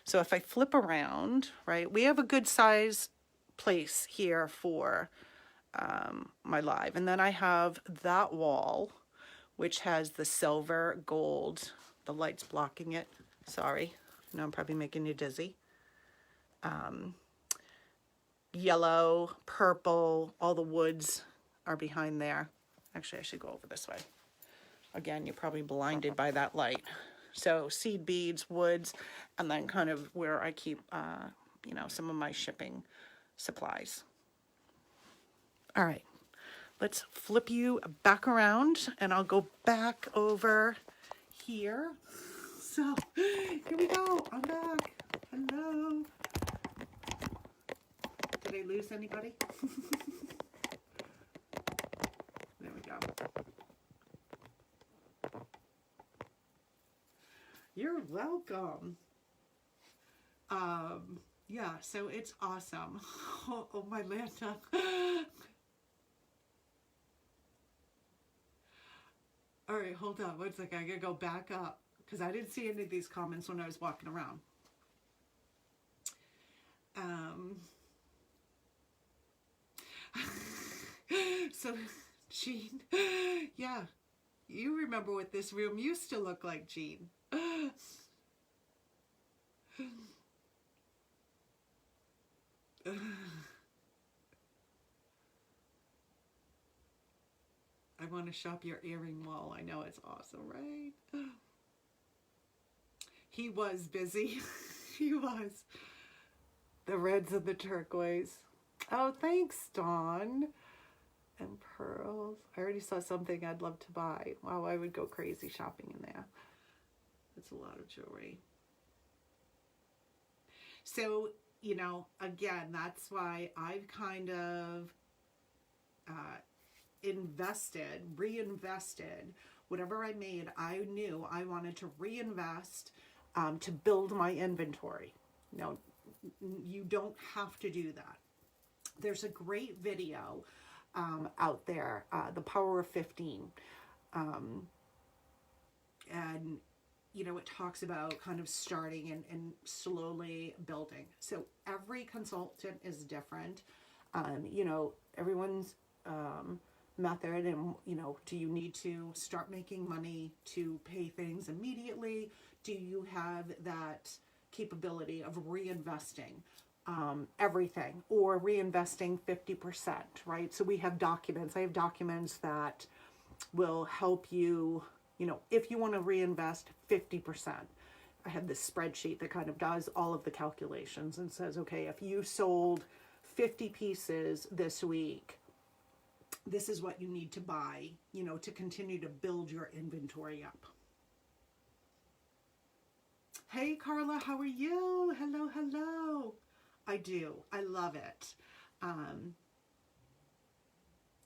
So if I flip around, right, we have a good size place here for my live. And then I have that wall, which has the silver, gold, the light's blocking it. Sorry, no, I'm probably making you dizzy. Yellow, purple, all the woods are behind there. Actually, I should go over this way. Again, you're probably blinded by that light. So seed beads, woods, and then kind of where I keep, you know, some of my shipping supplies. All right, let's flip you back around and I'll go back over here. So here we go, I'm back. Hello. Did I lose anybody? There we go. You're welcome. Yeah, so it's awesome. Oh, my Lanta. All right, hold on one second. I gotta go back up because I didn't see any of these comments when I was walking around. So, Jean, yeah, you remember what this room used to look like, Jean. I want to shop your earring wall. I know, it's awesome, right? He was busy. He was. The reds and the turquoise. Oh, thanks, Dawn. And pearls. I already saw something I'd love to buy. Wow, I would go crazy shopping in there. That's a lot of jewelry. So, you know, again, that's why I've kind of reinvested. Whatever I made, I knew I wanted to reinvest to build my inventory. No, you don't have to do that. There's a great video out there, The Power of 15. And, you know, it talks about kind of starting and slowly building. So every consultant is different. You know, everyone's method and, you know, do you need to start making money to pay things immediately? Do you have that capability of reinvesting everything or reinvesting 50%, right? So we have documents. I have documents that will help you, you know, if you want to reinvest 50%. I have this spreadsheet that kind of does all of the calculations and says, okay, if you sold 50 pieces this week, this is what you need to buy, you know, to continue to build your inventory up. Hey, Carla, how are you? Hello, hello. I do. I love it.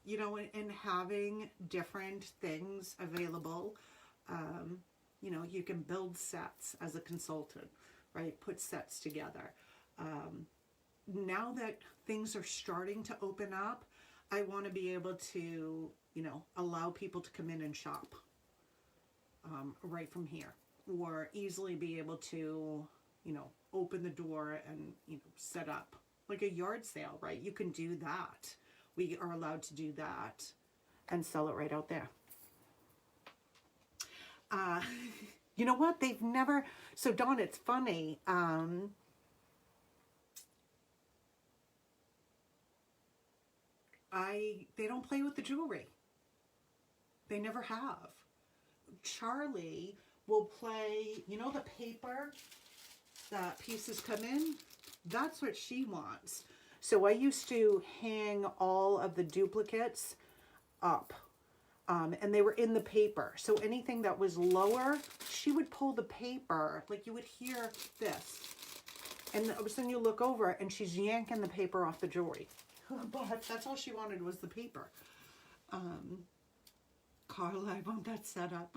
You know, and having different things available, you know, you can build sets as a consultant, right? Put sets together. Now that things are starting to open up, I want to be able to, you know, allow people to come in and shop right from here, or easily be able to, you know, open the door and, you know, set up like a yard sale, right? You can do that. We are allowed to do that and sell it right out there. You know what? They've never, so Dawn, it's funny. they don't play with the jewelry. They never have. Charlie will play, you know, the paper that pieces come in? That's what she wants. So I used to hang all of the duplicates up. And they were in the paper. So anything that was lower, she would pull the paper. Like you would hear this. And all of a sudden you look over and she's yanking the paper off the jewelry. But that's all she wanted was the paper. Carla, I want that set up.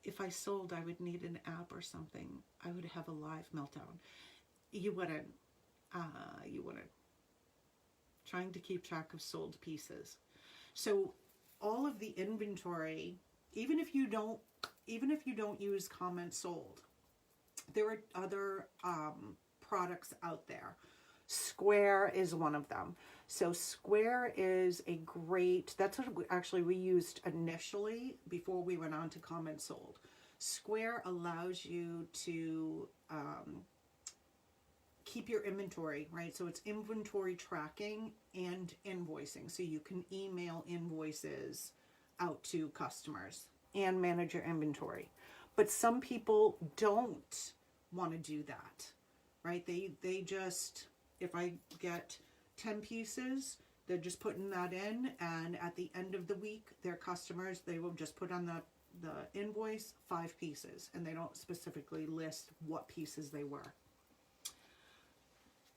If I sold, I would need an app or something. I would have a live meltdown. You wouldn't. You wouldn't. Trying to keep track of sold pieces. So all of the inventory, even if you don't use comment sold, there are other products out there. Square is one of them. So Square is a great, that's what actually we used initially before we went on to comment sold. Square allows you to keep your inventory, right? So it's inventory tracking and invoicing. So you can email invoices out to customers and manage your inventory. But some people don't want to do that, right? They just, if I get 10 pieces, they're just putting that in, and at the end of the week, their customers, they will just put on the invoice 5 pieces, and they don't specifically list what pieces they were.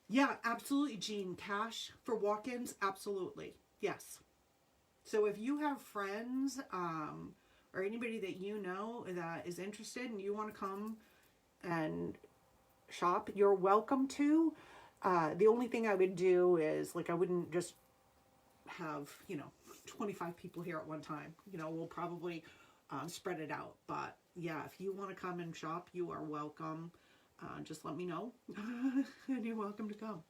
Yeah, absolutely, Jean. Cash for walk-ins, absolutely. Yes. So if you have friends or anybody that you know that is interested and you want to come and shop, you're welcome to. The only thing I would do is, like, I wouldn't just have, 25 people here at one time. We'll probably spread it out. But yeah, if you want to come and shop, you are welcome. Just let me know and you're welcome to come.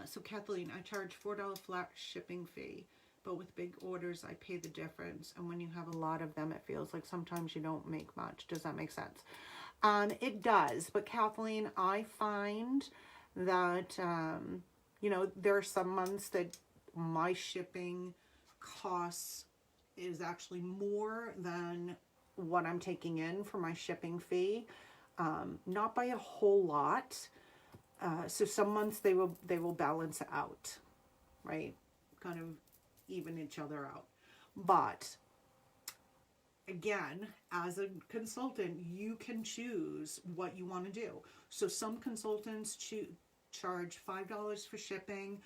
So Kathleen, I charge $4 flat shipping fee, but with big orders, I pay the difference. And when you have a lot of them, it feels like sometimes you don't make much. Does that make sense? It does. But Kathleen, I find that, there are some months that my shipping costs is actually more than what I'm taking in for my shipping fee. Not by a whole lot. So some months they will balance out, right? Kind of even each other out. But again, as a consultant, you can choose what you want to do. So some consultants charge $5 for shipping.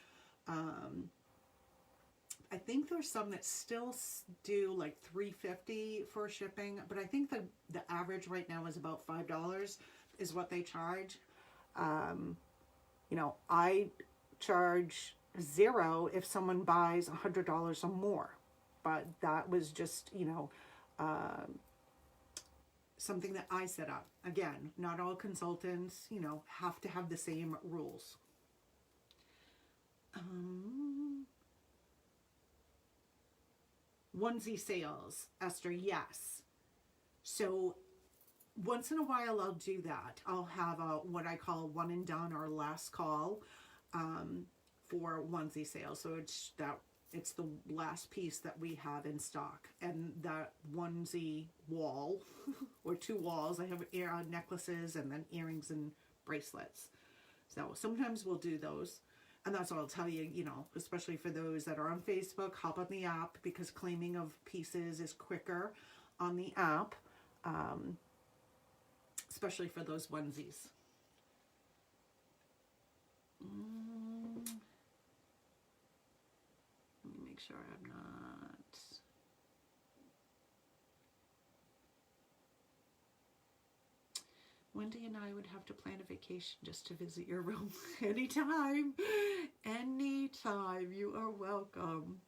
I think there's some that still do like $3.50 for shipping, but I think the average right now is about $5 is what they charge. I charge $0 if someone buys $100 or more, but that was just, something that I set up. Again, not all consultants, have to have the same rules. Onesie sales, Esther, yes. So once in a while I'll do that. I'll have what I call one and done or last call for onesie sales. So it's the last piece that we have in stock, and that onesie wall or 2 walls, I have necklaces and then earrings and bracelets. So sometimes we'll do those. And that's what I'll tell you, especially for those that are on Facebook, hop on the app, because claiming of pieces is quicker on the app, especially for those onesies. Let me make sure I'm not... Wendy and I would have to plan a vacation just to visit your room. Anytime. Anytime. You are welcome.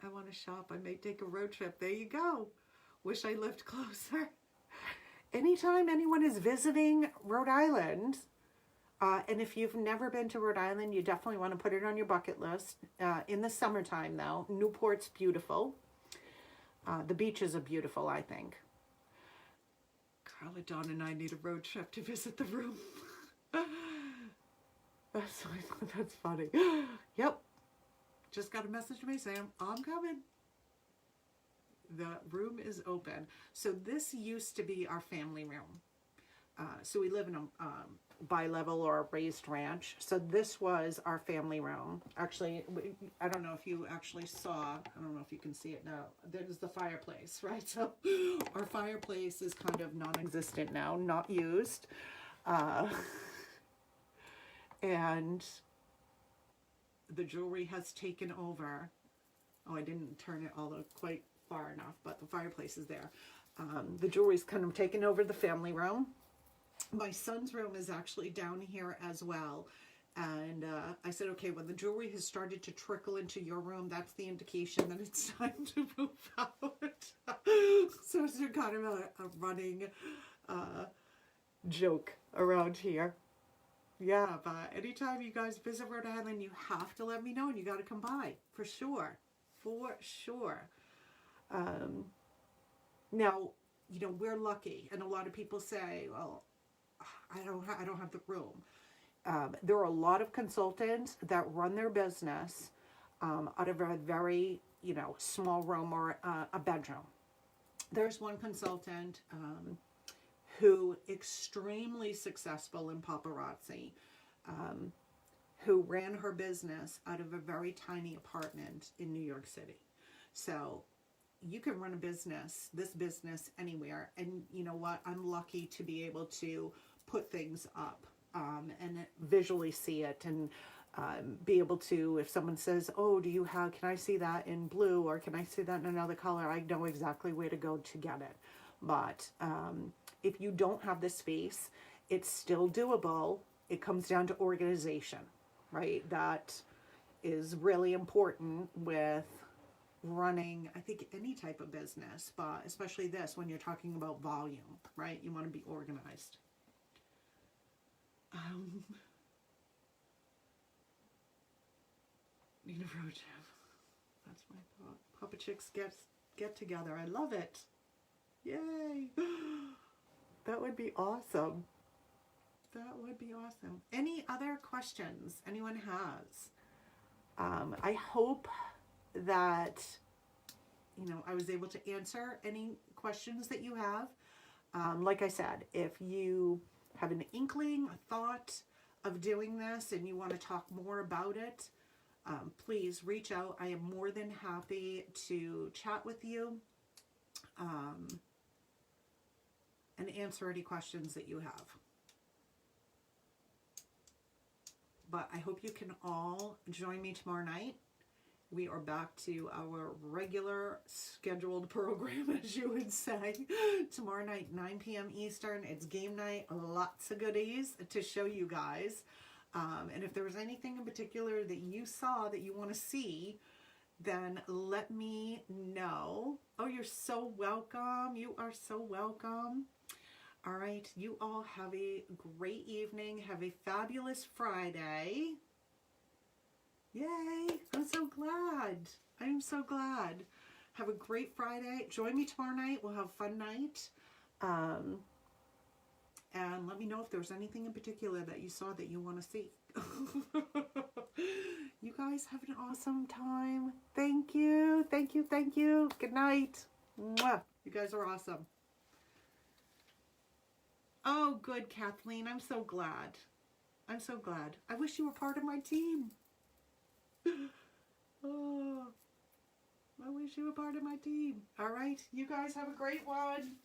I want to shop. I may take a road trip. There you go. Wish I lived closer. Anytime anyone is visiting Rhode Island, and if you've never been to Rhode Island, you definitely want to put it on your bucket list. In the summertime, though, Newport's beautiful. The beaches are beautiful, I think. Carla, Dawn, and I need a road trip to visit the room. That's funny. Yep. Just got a message to me saying, I'm coming. The room is open. So this used to be our family room. So we live in a bi-level or a raised ranch. So this was our family room. Actually, I don't know if you actually saw, I don't know if you can see it now. There's the fireplace, right? So our fireplace is kind of non-existent now, not used. And the jewelry has taken over. Oh, I didn't turn it all quite far enough, but the fireplace is there. The jewelry's kind of taken over the family room. My son's room is actually down here as well. And I said, okay, when the jewelry has started to trickle into your room, that's the indication that it's time to move out. So it's kind of a running joke around here. Yeah, but anytime you guys visit Rhode Island, you have to let me know and you got to come by for sure. For sure. Now, you know, we're lucky. And a lot of people say, well, I don't have the room. There are a lot of consultants that run their business out of a very, you know, small room or a bedroom. There's one consultant who extremely successful in paparazzi, who ran her business out of a very tiny apartment in New York City. So you can run a business, this business anywhere. And you know what? I'm lucky to be able to put things up and visually see it and be able to, if someone says, oh, can I see that in blue or can I see that in another color? I know exactly where to go to get it. But if you don't have the space, it's still doable. It comes down to organization, right? That is really important with running, I think, any type of business, but especially this, when you're talking about volume, right? You want to be organized. Need a road trip. That's my thought. Papa Chicks get together. I love it. Yay. That would be awesome. That would be awesome. Any other questions anyone has? I hope that, you know, I was able to answer any questions that you have. Like I said, if you have an inkling, a thought of doing this and you want to talk more about it, please reach out. I am more than happy to chat with you and answer any questions that you have. But I hope you can all join me tomorrow night. We are back to our regular scheduled program, as you would say. Tomorrow night, 9 p.m. Eastern. It's game night. Lots of goodies to show you guys. And if there was anything in particular that you saw that you want to see, then let me know. Oh, you're so welcome. You are so welcome. All right. You all have a great evening. Have a fabulous Friday. Yay. I'm so glad. I'm so glad. Have a great Friday. Join me tomorrow night. We'll have a fun night. And let me know if there's anything in particular that you saw that you want to see. You guys have an awesome time. Thank you. Thank you. Thank you. Good night. Mwah. You guys are awesome. Oh, good, Kathleen. I'm so glad. I'm so glad. I wish you were part of my team. Oh, I wish you were part of my team. All right. You guys have a great one.